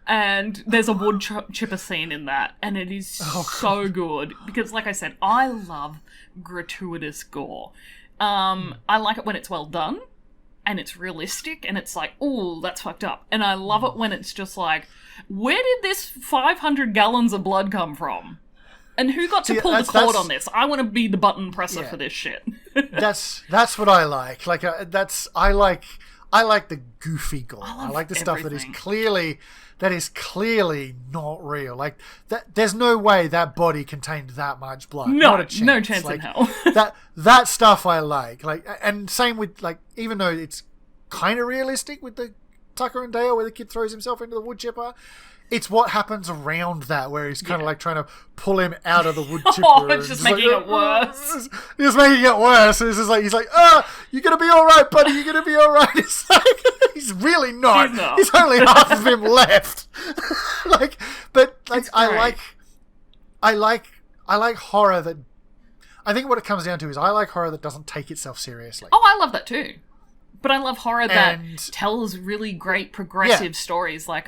Speaker 2: And there's a wood chipper scene in that. And it is so good. Because, like I said, I love gratuitous gore. I like it when it's well done. and it's realistic, and it's like, oh, that's fucked up. And I love it when it's just like, where did this 500 gallons of blood come from? And who got to pull the cord on this? I want to be the button presser for this shit.
Speaker 1: that's what I like. Like I like the goofy gore. I like the stuff that is clearly not real. Like that, there's no way that body contained that much blood.
Speaker 2: No,
Speaker 1: not a chance.
Speaker 2: No chance in hell.
Speaker 1: that stuff I like. Like, and same with like, even though it's kind of realistic with the Tucker and Dale, where the kid throws himself into the wood chipper. It's what happens around that, where he's kind of like trying to pull him out of the wood chipper.
Speaker 2: It's just making it worse.
Speaker 1: He's making it worse. It's just like, he's like, you're going to be all right, buddy. You're going to be all right. It's like, he's really not. He's only half of him left. I like horror that, I think what it comes down to is I like horror that doesn't take itself seriously.
Speaker 2: Oh, I love that too. But I love horror that tells really great progressive stories. Like,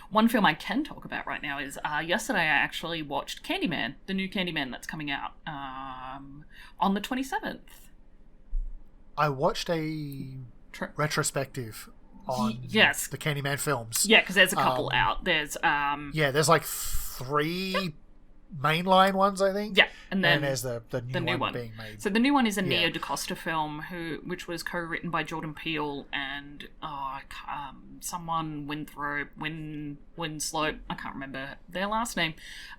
Speaker 2: one film I can talk about right now is, yesterday I actually watched Candyman, the new Candyman that's coming out on the 27th.
Speaker 1: I watched a retrospective on the Candyman films.
Speaker 2: Yeah, because there's a couple out. There's
Speaker 1: there's like 3 mainline ones, I think.
Speaker 2: Yeah, and then
Speaker 1: there's the new one being made.
Speaker 2: So the new one is a Nia DaCosta film, which was co-written by Jordan Peele and someone Winslow. I can't remember their last name.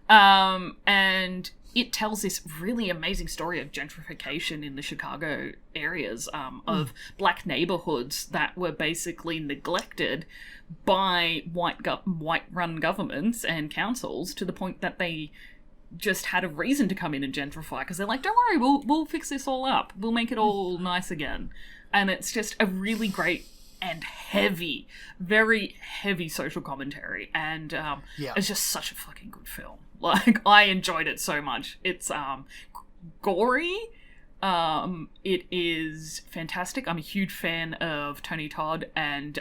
Speaker 2: And it tells this really amazing story of gentrification in the Chicago areas, of black neighborhoods that were basically neglected by white-run governments and councils, to the point that they just had a reason to come in and gentrify, because they're like, don't worry, we'll fix this all up. We'll make it all nice again. And it's just a really great and heavy, very heavy social commentary. And it's just such a fucking good film. Like, I enjoyed it so much. It's gory. It is fantastic. I'm a huge fan of Tony Todd and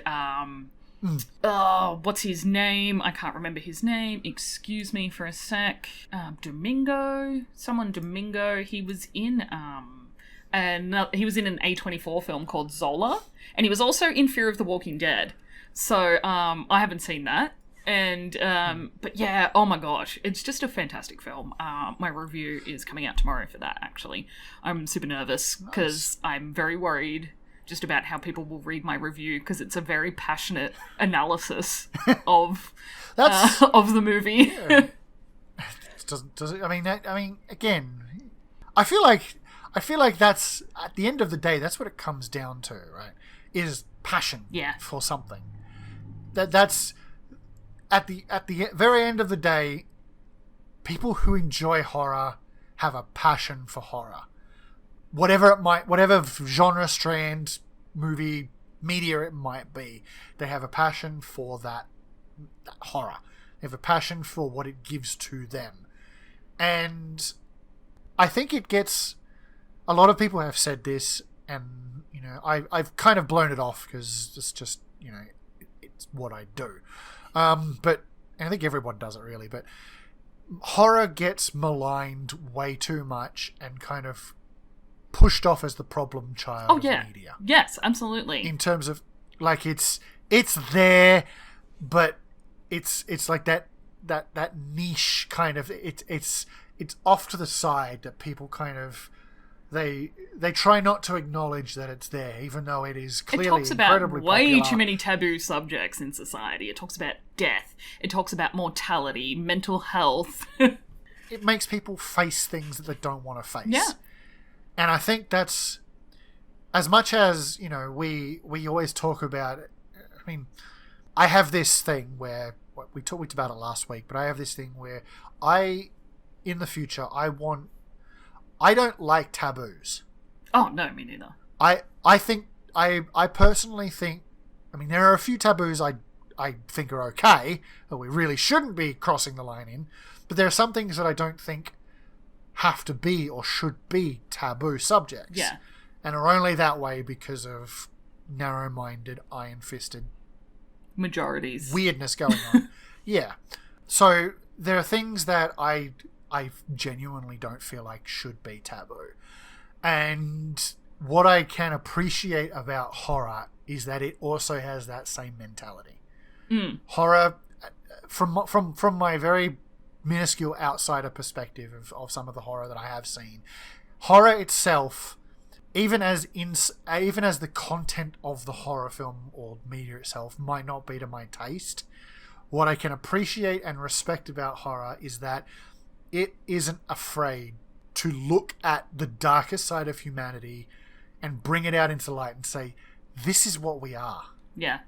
Speaker 2: what's his name? I can't remember his name. Excuse me for a sec. Domingo. He was in he was in an A24 film called Zola, and he was also in Fear of the Walking Dead. So I haven't seen that. And but yeah, oh my gosh, it's just a fantastic film. My review is coming out tomorrow for that, actually. I'm super nervous because I'm very worried just about how people will read my review, because it's a very passionate analysis of the movie. Yeah.
Speaker 1: Does it? I mean, again, I feel like that's, at the end of the day, that's what it comes down to, right? Is passion for something. That's at the very end of the day, people who enjoy horror have a passion for horror. Whatever genre, strand, movie, media it might be, they have a passion for that horror. They have a passion for what it gives to them. And I think it gets, a lot of people have said this, and, you know, I've kind of blown it off because it's just, you know, it's what I do. But I think everyone does it really, but horror gets maligned way too much and kind of pushed off as the problem child of media.
Speaker 2: Yes, absolutely.
Speaker 1: In terms of, like, it's there, but it's like that niche kind of, it's off to the side, that people kind of, they try not to acknowledge that it's there, even though it is clearly incredibly popular. It talks about way
Speaker 2: too many taboo subjects in society. It talks about death. It talks about mortality, mental health.
Speaker 1: It makes people face things that they don't want to face.
Speaker 2: Yeah.
Speaker 1: And I think that's, as much as, you know, we always talk about it. I mean, I have this thing where, we talked about it last week, but I have this thing where in the future, I don't like taboos.
Speaker 2: Oh, no, me neither.
Speaker 1: I personally think, I mean, there are a few taboos I think are okay, that we really shouldn't be crossing the line in, but there are some things that I don't think have to be or should be taboo subjects.
Speaker 2: Yeah.
Speaker 1: And are only that way because of narrow-minded, iron-fisted
Speaker 2: majorities
Speaker 1: weirdness going on. Yeah. So there are things that I genuinely don't feel like should be taboo. And what I can appreciate about horror is that it also has that same mentality. Horror, from my very minuscule outsider perspective of some of the horror that I have seen, horror itself, even as the content of the horror film or media itself might not be to my taste, what I can appreciate and respect about horror is that it isn't afraid to look at the darkest side of humanity and bring it out into light and say, this is what we are.
Speaker 2: Yeah.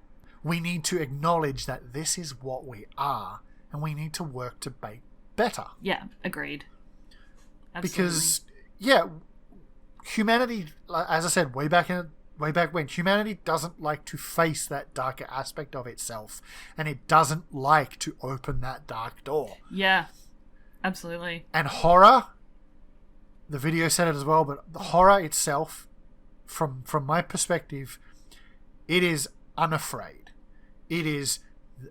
Speaker 1: We need to acknowledge that this is what we are, and we need to work to be better.
Speaker 2: Yeah, agreed. Absolutely.
Speaker 1: Because, yeah, humanity, as I said, way back when, humanity doesn't like to face that darker aspect of itself, and it doesn't like to open that dark door.
Speaker 2: Yeah, absolutely.
Speaker 1: And horror, the video said it as well, but the horror itself, from my perspective, it is unafraid. It is,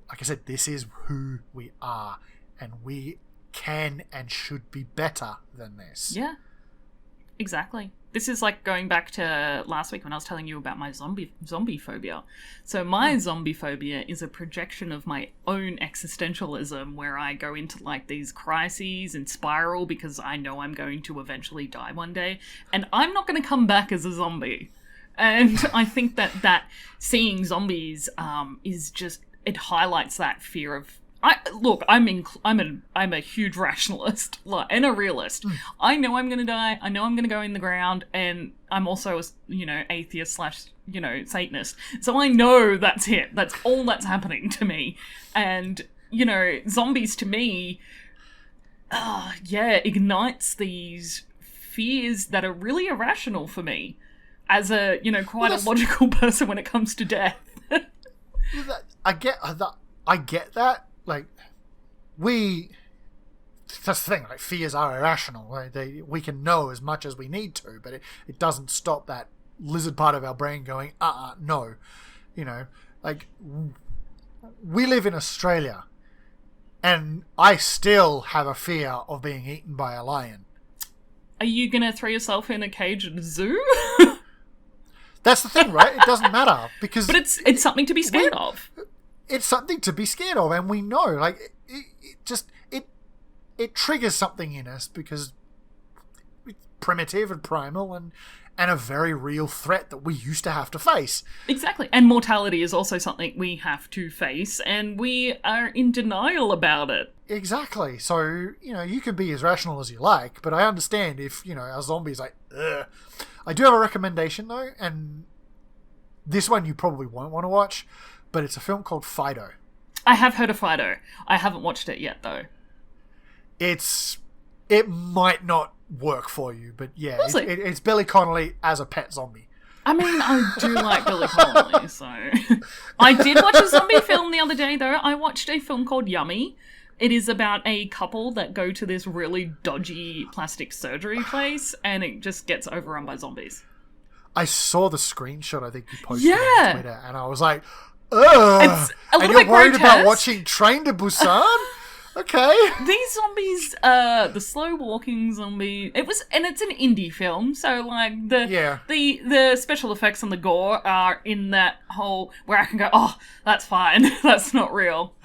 Speaker 1: like I said, this is who we are, and we can and should be better than this.
Speaker 2: Yeah, exactly. This is like going back to last week when I was telling you about my zombie phobia. So my zombie phobia is a projection of my own existentialism, where I go into like these crises and spiral because I know I'm going to eventually die one day, and I'm not going to come back as a zombie. And I think that seeing zombies is just, it highlights that fear of. I'm a huge rationalist and a realist. I know I'm going to die. I know I'm going to go in the ground, and I'm also a atheist / Satanist. So I know that's it. That's all that's happening to me. And zombies to me, ignites these fears that are really irrational for me as a quite a logical person when it comes to death.
Speaker 1: I get that. Like, that's the thing, like, fears are irrational. Right? We can know as much as we need to, but it doesn't stop that lizard part of our brain going, no. Like, we live in Australia, and I still have a fear of being eaten by a lion.
Speaker 2: Are you going to throw yourself in a cage at a zoo?
Speaker 1: That's the thing, right? It doesn't matter, because...
Speaker 2: But it's something to be scared of.
Speaker 1: It's something to be scared of, and we know, like, it triggers something in us because it's primitive and primal and a very real threat that we used to have to face.
Speaker 2: Exactly. And mortality is also something we have to face, and we are in denial about it.
Speaker 1: Exactly. So, you can be as rational as you like, but I understand if, a zombie's like, ugh. I do have a recommendation, though, and this one you probably won't want to watch, but it's a film called Fido.
Speaker 2: I have heard of Fido. I haven't watched it yet, though.
Speaker 1: It might not work for you, but yeah, it's Billy Connolly as a pet zombie.
Speaker 2: I mean, I do like Billy Connolly, so... I did watch a zombie film the other day, though. I watched a film called Yummy. It is about a couple that go to this really dodgy plastic surgery place, and it just gets overrun by zombies.
Speaker 1: I saw the screenshot I think you posted on Twitter, and I was like, ugh!
Speaker 2: It's a little
Speaker 1: and you're
Speaker 2: bit
Speaker 1: worried
Speaker 2: grotesque.
Speaker 1: about watching Train to Busan? Okay.
Speaker 2: These zombies, the slow walking zombie, it's an indie film, so like the special effects and the gore are in that whole where I can go, oh, that's fine, that's not real.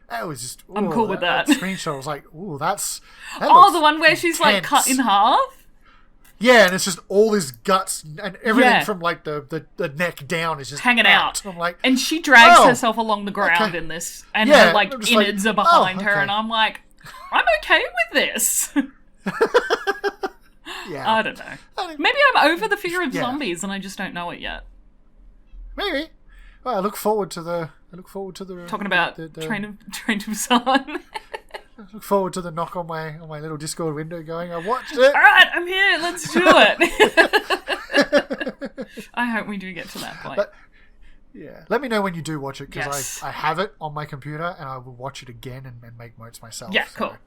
Speaker 1: That was just...
Speaker 2: I'm cool with that.
Speaker 1: That screenshot was like, ooh, that
Speaker 2: the one where she's like cut in half?
Speaker 1: Yeah, and it's just all this guts and everything from like the neck down is just
Speaker 2: hanging out.
Speaker 1: I'm like,
Speaker 2: and she drags herself along the ground in this, and her like innards are behind her, and I'm like, I'm okay with this.
Speaker 1: Yeah,
Speaker 2: I don't know. Maybe I'm over the fear of zombies, and I just don't know it yet.
Speaker 1: Maybe. Well, I look forward to the
Speaker 2: talking about Train to Busan.
Speaker 1: I look forward to the knock on my little Discord window going, I watched it.
Speaker 2: All right, I'm here. Let's do it. I hope we do get to that point.
Speaker 1: Let me know when you do watch it, because
Speaker 2: Yes.
Speaker 1: I have it on my computer and I will watch it again and make notes myself.
Speaker 2: Yeah,
Speaker 1: so
Speaker 2: cool.
Speaker 1: I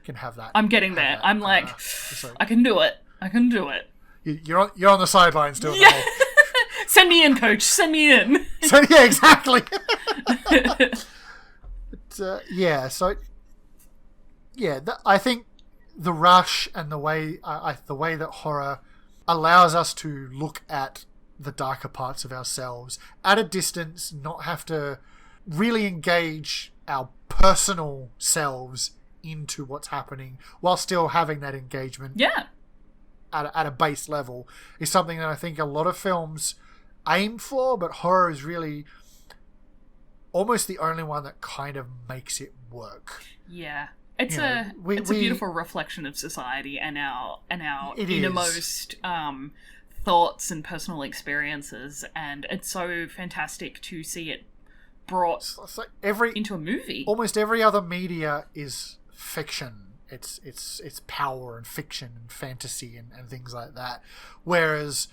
Speaker 1: can have that.
Speaker 2: I'm getting there. I'm like, I can do it. I can do it.
Speaker 1: You're on the sidelines doing
Speaker 2: Yeah.
Speaker 1: the whole...
Speaker 2: Send me in, coach. Send me in.
Speaker 1: So, yeah, exactly. I think the rush and the way that horror allows us to look at the darker parts of ourselves at a distance, not have to really engage our personal selves into what's happening while still having that engagement at a base level, is something that I think a lot of films aim for, but horror is really almost the only one that kind of makes it work.
Speaker 2: Yeah. It's a beautiful reflection of society and our innermost thoughts and personal experiences, and it's so fantastic to see it brought into a movie. Almost every other media is fiction. It's power and fiction and fantasy and things like that. Whereas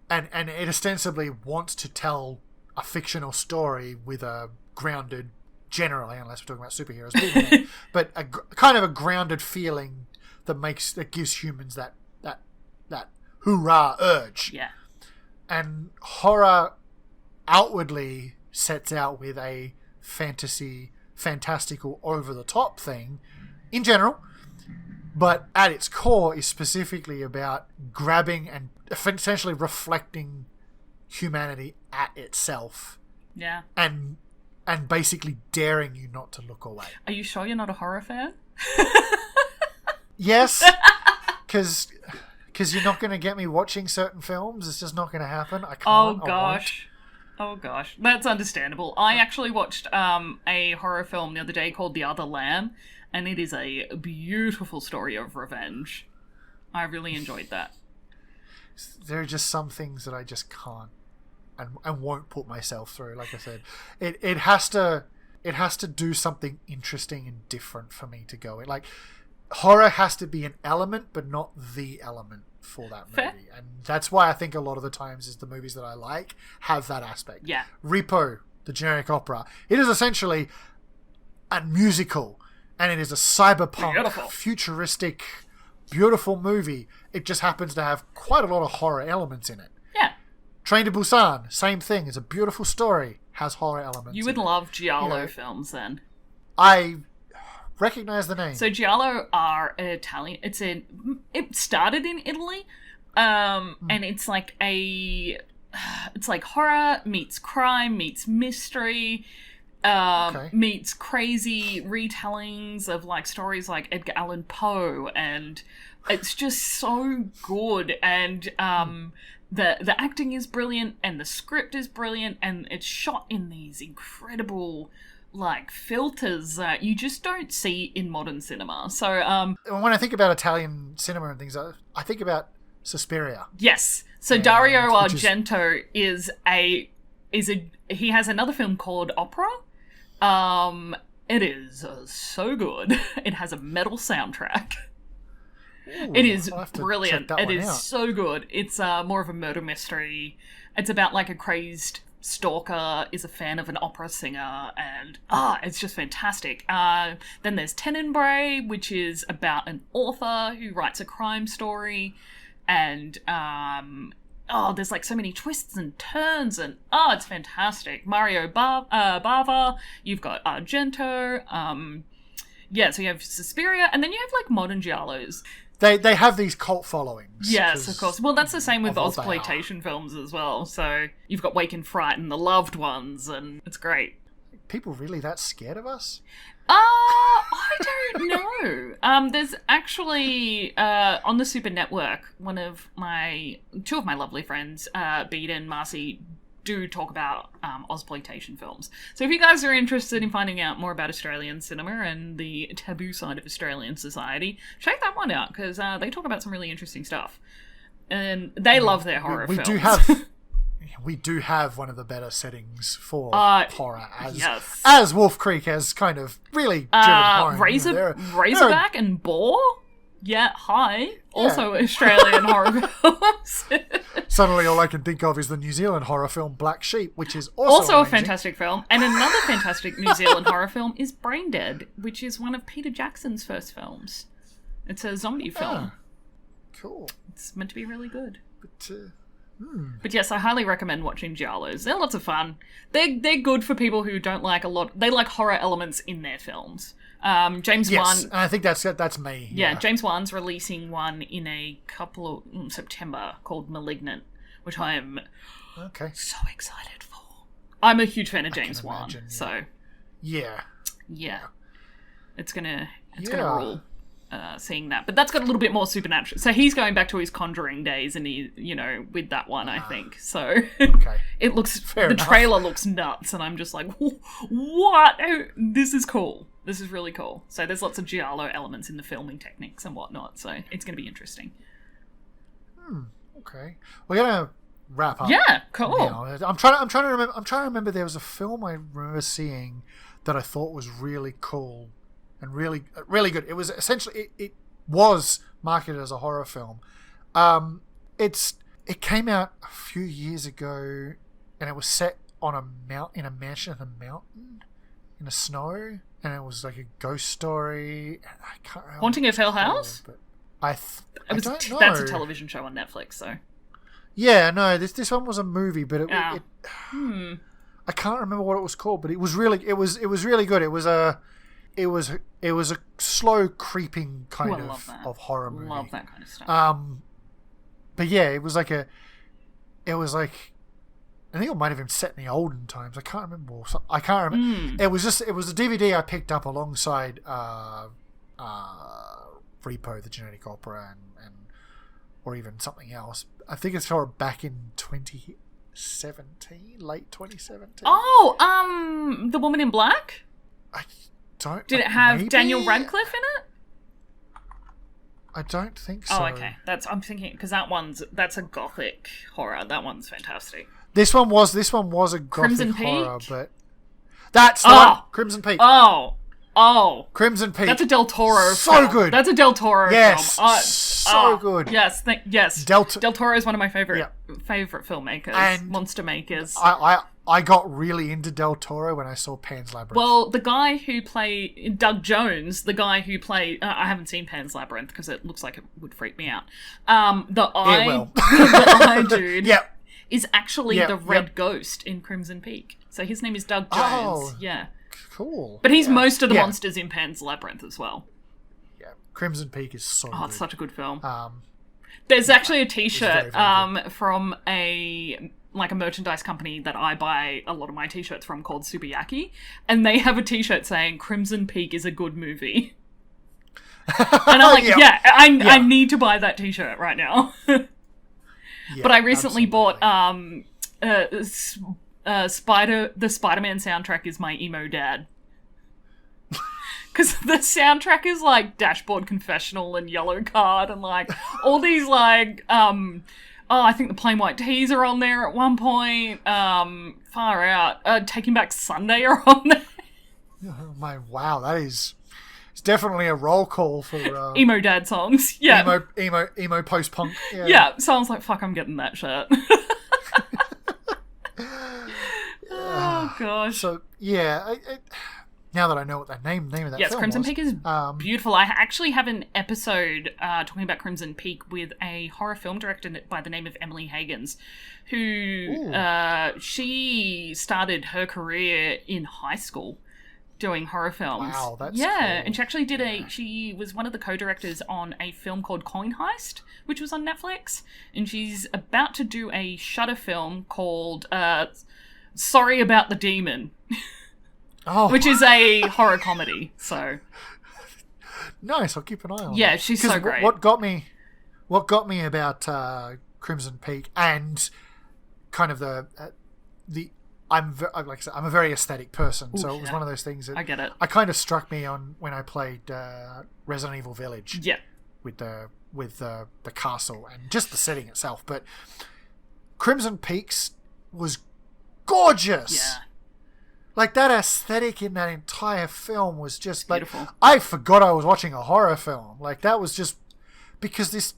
Speaker 2: and it ostensibly wants to tell a fictional story with a grounded, generally, unless we're talking about superheroes, but kind of a grounded feeling that gives humans that hoorah urge. Yeah.
Speaker 1: And horror outwardly sets out with a fantastical, over-the-top thing in general, but at its core is specifically about grabbing and essentially reflecting humanity at itself.
Speaker 2: Yeah.
Speaker 1: And basically daring you not to look away.
Speaker 2: Are you sure you're not a horror fan?
Speaker 1: Yes, because you're not going to get me watching certain films. It's just not going to happen. I can't.
Speaker 2: Oh gosh, that's understandable. I actually watched a horror film the other day called The Other Lamb, and it is a beautiful story of revenge. I really enjoyed that.
Speaker 1: There are just some things that I just can't and won't put myself through. Like I said, it has to do something interesting and different for me to go in. Like, horror has to be an element, but not the element for that movie.
Speaker 2: Fair.
Speaker 1: And that's why I think a lot of the times is the movies that I like have that aspect.
Speaker 2: Yeah.
Speaker 1: Repo, the generic opera, it is essentially a musical, and it is a cyberpunk, futuristic, beautiful movie. It just happens to have quite a lot of horror elements in it.
Speaker 2: Yeah.
Speaker 1: Train to Busan, same thing. It's a beautiful story, has horror elements.
Speaker 2: You would love Giallo films then.
Speaker 1: I recognize the name.
Speaker 2: So Giallo are Italian. It started in Italy, and it's like horror meets crime meets mystery, meets crazy retellings of like stories like Edgar Allan Poe, and it's just so good. And the acting is brilliant, and the script is brilliant, and it's shot in these incredible like filters that you just don't see in modern cinema. So
Speaker 1: when I think about Italian cinema and things, I think about Suspiria.
Speaker 2: Yes. So Dario Argento he has another film called Opera. It is so good. It has a metal soundtrack. Ooh, it is brilliant. It is so good. It's more of a murder mystery. It's about like a crazed stalker is a fan of an opera singer, and it's just fantastic. Then there's Tenebrae, which is about an author who writes a crime story, and there's like so many twists and turns, and it's fantastic. Mario Bava, you've got Argento, so you have Suspiria, and then you have like modern giallos.
Speaker 1: They have these cult followings.
Speaker 2: Yes, of course. Well, that's the same with Ozploitation films as well. So you've got Wake and Fright and The Loved Ones, and it's great.
Speaker 1: People really that scared of us?
Speaker 2: I don't know. There's actually on the Super Network, two of my lovely friends, Bede and Marcy, do talk about Ozploitation films. So if you guys are interested in finding out more about Australian cinema and the taboo side of Australian society, check that one out, because they talk about some really interesting stuff. And they love their horror films.
Speaker 1: We do have one of the better settings for horror, as Wolf Creek has kind of really driven home.
Speaker 2: Razorback and Boar? Yeah, hi. Yeah. Also Australian horror films.
Speaker 1: Suddenly all I can think of is the New Zealand horror film Black Sheep, which is also
Speaker 2: a fantastic film. And another fantastic New Zealand horror film is Brain Dead, which is one of Peter Jackson's first films. It's a zombie film.
Speaker 1: Cool.
Speaker 2: It's meant to be really good. But yes, I highly recommend watching giallos. They're lots of fun. They're good for people who don't like a lot. They like horror elements in their films. James Wan.
Speaker 1: And I think that's me.
Speaker 2: Yeah, James Wan's releasing one in a couple of September called Malignant, which I am so excited for. I'm a huge fan of James Wan, so
Speaker 1: yeah,
Speaker 2: it's gonna rule. Seeing that, but that's got a little bit more supernatural. So he's going back to his Conjuring days, and he, with that one, I think. So it looks the trailer looks nuts, and I'm just like, what? This is cool. This is really cool. So there's lots of giallo elements in the filming techniques and whatnot. So it's going to be interesting.
Speaker 1: Okay, we're gonna wrap up.
Speaker 2: Yeah, cool.
Speaker 1: Now. I'm trying to remember. There was a film I remember seeing that I thought was really cool. And really, really good. It was essentially it was marketed as a horror film. It came out a few years ago, and it was set on in a mansion in a mountain, in the snow, and it was like a ghost story. I can't remember.
Speaker 2: Haunting of Hill House.
Speaker 1: But
Speaker 2: That's a television show on Netflix, so. Yeah,
Speaker 1: no. This one was a movie, but I can't remember what it was called, but it was really good. It was a slow creeping kind of horror movie.
Speaker 2: Love that kind of stuff.
Speaker 1: But yeah, it was like I think it might have been set in the olden times. I can't remember. It was a DVD I picked up alongside Repo, the Genetic Opera, and or even something else. I think it's back in 2017, late 2017.
Speaker 2: Oh, The Woman in Black. Did it have Daniel Radcliffe in it?
Speaker 1: I don't think so.
Speaker 2: Oh, okay. I'm thinking because that's a gothic horror. That one's fantastic.
Speaker 1: This one was a gothic
Speaker 2: Crimson
Speaker 1: horror,
Speaker 2: Peak?
Speaker 1: but that's the one. Crimson Peak.
Speaker 2: Oh,
Speaker 1: Crimson Peak.
Speaker 2: That's a Del Toro
Speaker 1: so
Speaker 2: film.
Speaker 1: Good.
Speaker 2: That's a Del Toro
Speaker 1: film.
Speaker 2: So
Speaker 1: good.
Speaker 2: Yes, yes. Del Toro is one of my favorite filmmakers, and monster makers.
Speaker 1: I got really into Del Toro when I saw Pan's Labyrinth.
Speaker 2: Well, the guy who played Doug Jones, the guy who played I haven't seen Pan's Labyrinth because it looks like it would freak me out. The eye dude is actually the red ghost in Crimson Peak. So his name is Doug Jones. Yeah.
Speaker 1: Cool.
Speaker 2: But he's most of the monsters in Pan's Labyrinth as well.
Speaker 1: Yeah. Crimson Peak is so good.
Speaker 2: It's such a good film. There's actually a t-shirt from a merchandise company that I buy a lot of my t-shirts from called Subayaki, and they have a t-shirt saying Crimson Peak is a good movie. And I'm like, I need to buy that t-shirt right now. But I recently bought the Spider-Man soundtrack is my emo dad. Because the soundtrack is like Dashboard Confessional and Yellow Card and like all these like I think the Plain White Tees are on there at one point. Far out. Taking Back Sunday are on there.
Speaker 1: Oh wow, that is... It's definitely a roll call for...
Speaker 2: emo dad songs. Yeah.
Speaker 1: Emo post-punk.
Speaker 2: Yeah, sounds like, fuck, I'm getting that shirt. Oh, gosh.
Speaker 1: So, yeah... now that I know what that name of that film was...
Speaker 2: Yes, Crimson Peak is beautiful. I actually have an episode talking about Crimson Peak with a horror film director by the name of Emily Higgins, who she started her career in high school doing horror films.
Speaker 1: Wow, that's
Speaker 2: cool.
Speaker 1: And
Speaker 2: she actually she was one of the co-directors on a film called Coin Heist, which was on Netflix, and she's about to do a Shudder film called Sorry About the Demon. Which is a horror comedy, so
Speaker 1: nice. I'll keep an eye on.
Speaker 2: Yeah, she's so great.
Speaker 1: What got me about Crimson Peak and kind of I'm a very aesthetic person, so it was one of those things that
Speaker 2: I get it.
Speaker 1: I kind of struck me on when I played Resident Evil Village.
Speaker 2: Yeah,
Speaker 1: with the castle and just the setting itself, but Crimson Peaks was gorgeous.
Speaker 2: Yeah.
Speaker 1: Like, that aesthetic in that entire film was just like...
Speaker 2: Beautiful.
Speaker 1: I forgot I was watching a horror film. Like, that was just... Because this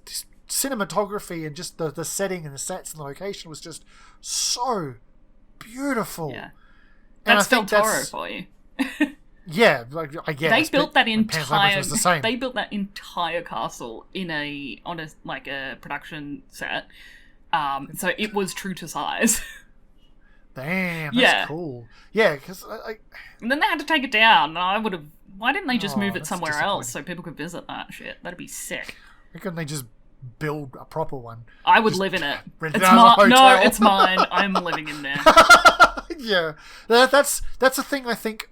Speaker 1: cinematography and just the setting and the sets and the location was just so beautiful.
Speaker 2: Yeah. That's Del Toro for you.
Speaker 1: Yeah, like, I guess.
Speaker 2: They built that entire...
Speaker 1: Was the same.
Speaker 2: They built that entire castle on a production set. So it was true to size.
Speaker 1: Damn, that's cool. Yeah, because
Speaker 2: and then they had to take it down, and I would have Why didn't they just move it
Speaker 1: that's
Speaker 2: somewhere else
Speaker 1: disappointing.
Speaker 2: so people could visit that shit? That'd be sick.
Speaker 1: Why couldn't they just build a proper one?
Speaker 2: I would live in it.
Speaker 1: Rent
Speaker 2: It's
Speaker 1: it out as a
Speaker 2: no,
Speaker 1: hotel.
Speaker 2: it's mine. I'm living in there.
Speaker 1: Yeah, that's a thing I think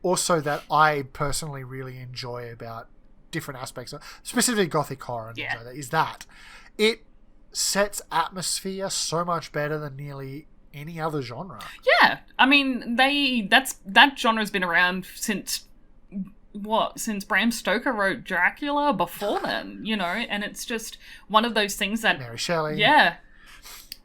Speaker 1: also that I personally really enjoy about different aspects of specifically gothic horror and things like that, is that it sets atmosphere so much better than nearly any other genre.
Speaker 2: Yeah, I mean, that genre's been around since Bram Stoker wrote Dracula. Before then, and it's just one of those things that
Speaker 1: Mary Shelley.
Speaker 2: Yeah,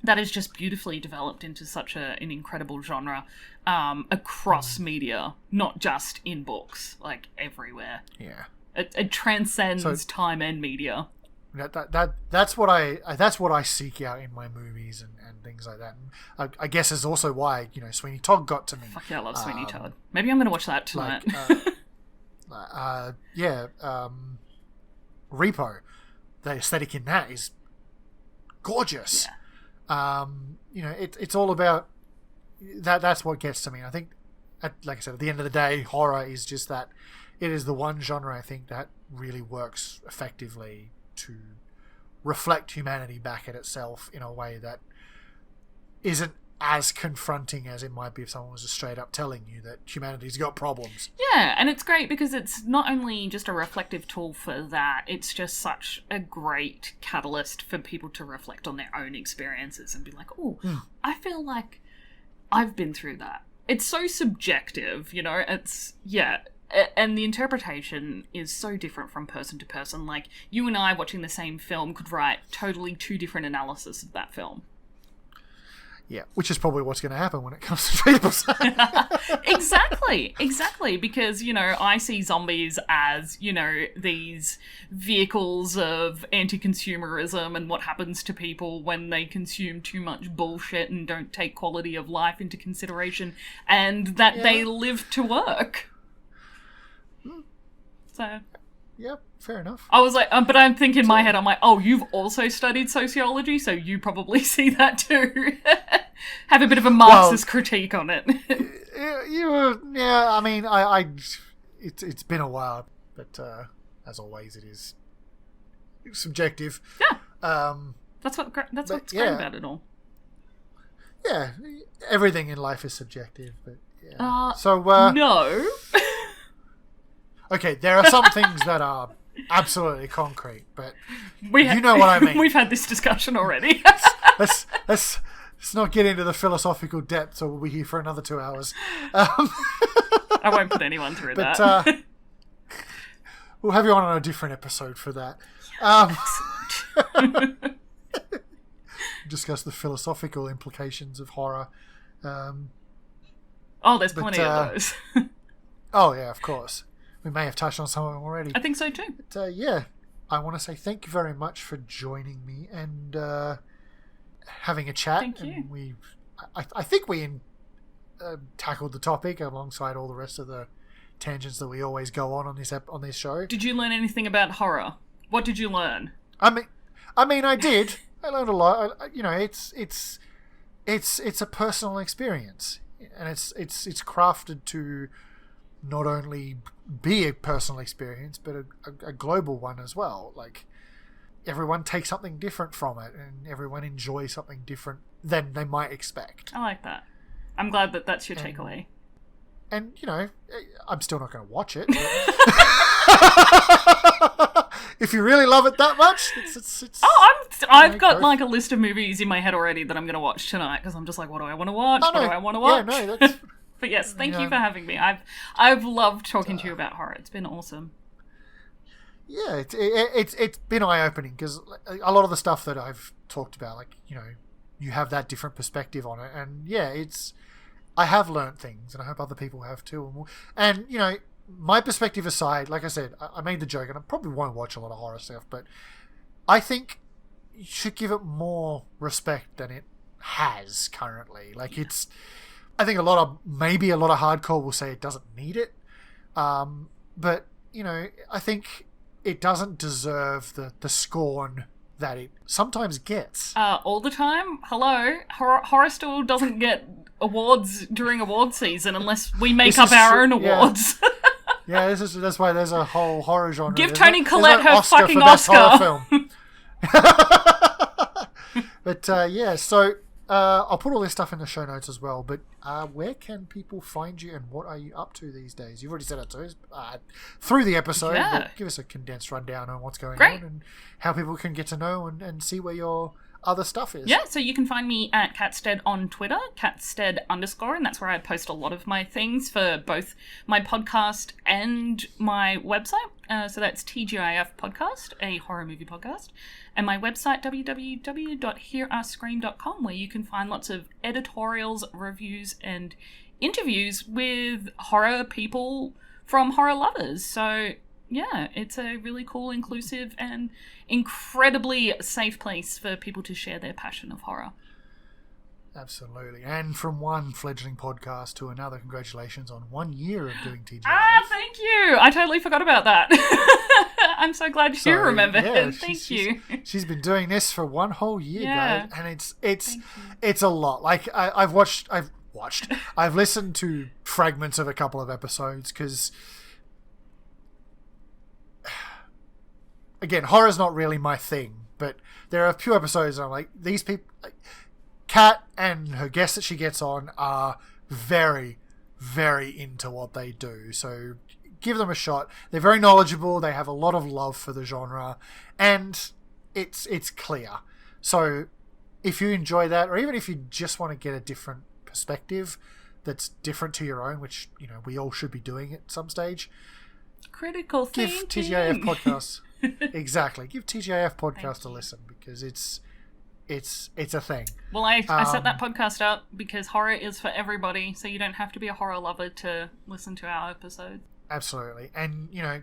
Speaker 2: that is just beautifully developed into such an incredible genre across media, not just in books, like everywhere.
Speaker 1: Yeah,
Speaker 2: it transcends time and media.
Speaker 1: That's what I seek out in my movies and things like that. And I guess is also why Sweeney Todd got to me.
Speaker 2: Fuck yeah, I love Sweeney Todd. Maybe I'm going to watch that tonight.
Speaker 1: Repo, the aesthetic in that is gorgeous.
Speaker 2: Yeah.
Speaker 1: It's all about that. That's what gets to me. I think, like I said, at the end of the day, horror is just that. It is the one genre I think that really works effectively to reflect humanity back at itself in a way that isn't as confronting as it might be if someone was just straight up telling you that humanity's got problems.
Speaker 2: Yeah, and it's great because it's not only just a reflective tool for that, it's just such a great catalyst for people to reflect on their own experiences and be like, oh, I feel like I've been through that. It's so subjective, and the interpretation is so different from person to person. Like, you and I watching the same film could write totally two different analysis of that film.
Speaker 1: Yeah, which is probably what's going to happen when it comes to people's...
Speaker 2: Exactly, because, I see zombies as, these vehicles of anti-consumerism and what happens to people when they consume too much bullshit and don't take quality of life into consideration, and that they live to work. So...
Speaker 1: Yeah, fair enough.
Speaker 2: I was like, but I'm thinking in my head, I'm like, oh, you've also studied sociology, so you probably see that too. Have a bit of a Marxist critique on it.
Speaker 1: I mean, it's been a while, but as always, it is subjective.
Speaker 2: Yeah. That's what's great about it all.
Speaker 1: Yeah, everything in life is subjective, but yeah.
Speaker 2: No.
Speaker 1: Okay, there are some things that are absolutely concrete, but you know what I mean.
Speaker 2: We've had this discussion already.
Speaker 1: let's not get into the philosophical depths, or we'll be here for another 2 hours.
Speaker 2: I won't put anyone through that.
Speaker 1: We'll have you on a different episode for that. Discuss the philosophical implications of horror.
Speaker 2: There's plenty of those.
Speaker 1: Oh yeah, of course. We may have touched on some of them already.
Speaker 2: I think so too.
Speaker 1: But, I want to say thank you very much for joining me and having a chat.
Speaker 2: Thank you.
Speaker 1: And I think we tackled the topic alongside all the rest of the tangents that we always go on this show.
Speaker 2: Did you learn anything about horror? What did you learn?
Speaker 1: I mean, I did. I learned a lot. It's a personal experience, and it's crafted to not only be a personal experience, but a global one as well. Like, everyone takes something different from it, and everyone enjoys something different than they might expect.
Speaker 2: I like that. I'm glad that that's your takeaway.
Speaker 1: And, I'm still not going to watch it. If you really love it that much, it's
Speaker 2: I've got like a list of movies in my head already that I'm going to watch tonight, because I'm just like, what do I want to watch? What do I want to watch?
Speaker 1: Yeah, no, that's...
Speaker 2: But yes, thank you for having me. I've loved talking to you about horror. It's been awesome.
Speaker 1: Yeah, it's been eye-opening, because a lot of the stuff that I've talked about, like, you have that different perspective on it, and I have learnt things, and I hope other people have too. And my perspective aside, like I said, I made the joke, and I probably won't watch a lot of horror stuff, but I think you should give it more respect than it has currently. Like, I think a lot of hardcore will say it doesn't need it, but I think it doesn't deserve the scorn that it sometimes gets.
Speaker 2: All the time? Hello? Horror still doesn't get awards during award season unless we make up our own awards.
Speaker 1: That's why there's a whole horror genre.
Speaker 2: Give Toni Collette her fucking Oscar.
Speaker 1: Film. But so I'll put all this stuff in the show notes as well. But where can people find you, and what are you up to these days? You've already said it to us through the episode.
Speaker 2: Yeah.
Speaker 1: But give us a condensed rundown on what's going
Speaker 2: Great.
Speaker 1: on and how people can get to know and see where your other stuff is.
Speaker 2: Yeah, so you can find me at Catstead on Twitter, Catstead_, and that's where I post a lot of my things for both my podcast and my website. So that's TGIF Podcast, a horror movie podcast, and my website, www.hearuscream.com, where you can find lots of editorials, reviews, and interviews with horror people from horror lovers. So yeah, it's a really cool, inclusive, and incredibly safe place for people to share their passion of horror.
Speaker 1: Absolutely. And from one fledgling podcast to another, congratulations on 1 year of doing TGIF.
Speaker 2: Thank you. I totally forgot about that. I'm so glad you remembered.
Speaker 1: Yeah,
Speaker 2: Thank you.
Speaker 1: She's been doing this for 1 whole year,
Speaker 2: Yeah.
Speaker 1: guys, and it's a lot. Like I've listened to fragments of a couple of episodes because, again, horror's not really my thing, but there are a few episodes and I'm like, these people, like, Kat and her guests that she gets on are very, very into what they do. So give them a shot. They're very knowledgeable. They have a lot of love for the genre, and it's clear. So if you enjoy that, or even if you just want to get a different perspective that's different to your own, which, you know, we all should be doing at some stage,
Speaker 2: Critical
Speaker 1: give
Speaker 2: thinking.
Speaker 1: TGIF Podcast exactly. Give TGIF Podcast a listen, because it's a thing.
Speaker 2: Well, I set that podcast up because horror is for everybody, so you don't have to be a horror lover to listen to our episode.
Speaker 1: Absolutely. And, you know,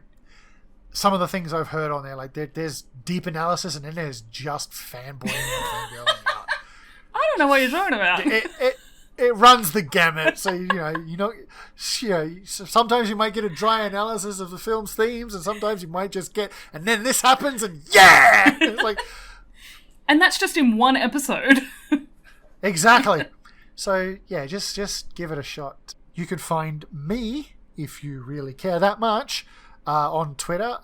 Speaker 1: some of the things I've heard on there, like there's deep analysis, and then there's just fanboying and fangirling out.
Speaker 2: I don't know what you're talking about.
Speaker 1: It runs the gamut. So, you know, sometimes you might get a dry analysis of the film's themes, and sometimes you might just get, and then this happens, and yeah! It's like...
Speaker 2: And that's just in one episode.
Speaker 1: Exactly. So, yeah, just give it a shot. You can find me, if you really care that much, on Twitter.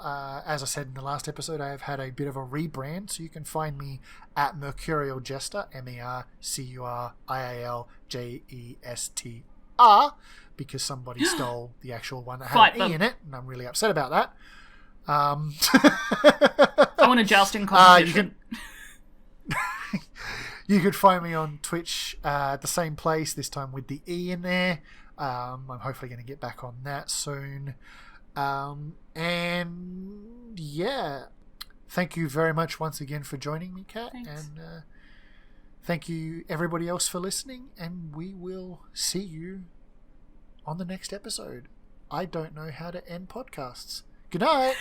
Speaker 1: As I said in the last episode, I have had a bit of a rebrand, so you can find me at Mercurial Jester, MERCURIALJESTR, because somebody stole the actual one that had an E in it, and I'm really upset about that.
Speaker 2: I want a jousting competition.
Speaker 1: You could find me on Twitch at the same place, this time with the E in there. I'm hopefully going to get back on that soon. And yeah, thank you very much once again for joining me, Kat.
Speaker 2: Thanks.
Speaker 1: And thank you everybody else for listening, and we will see you on the next episode. I don't know how to end podcasts. Good night.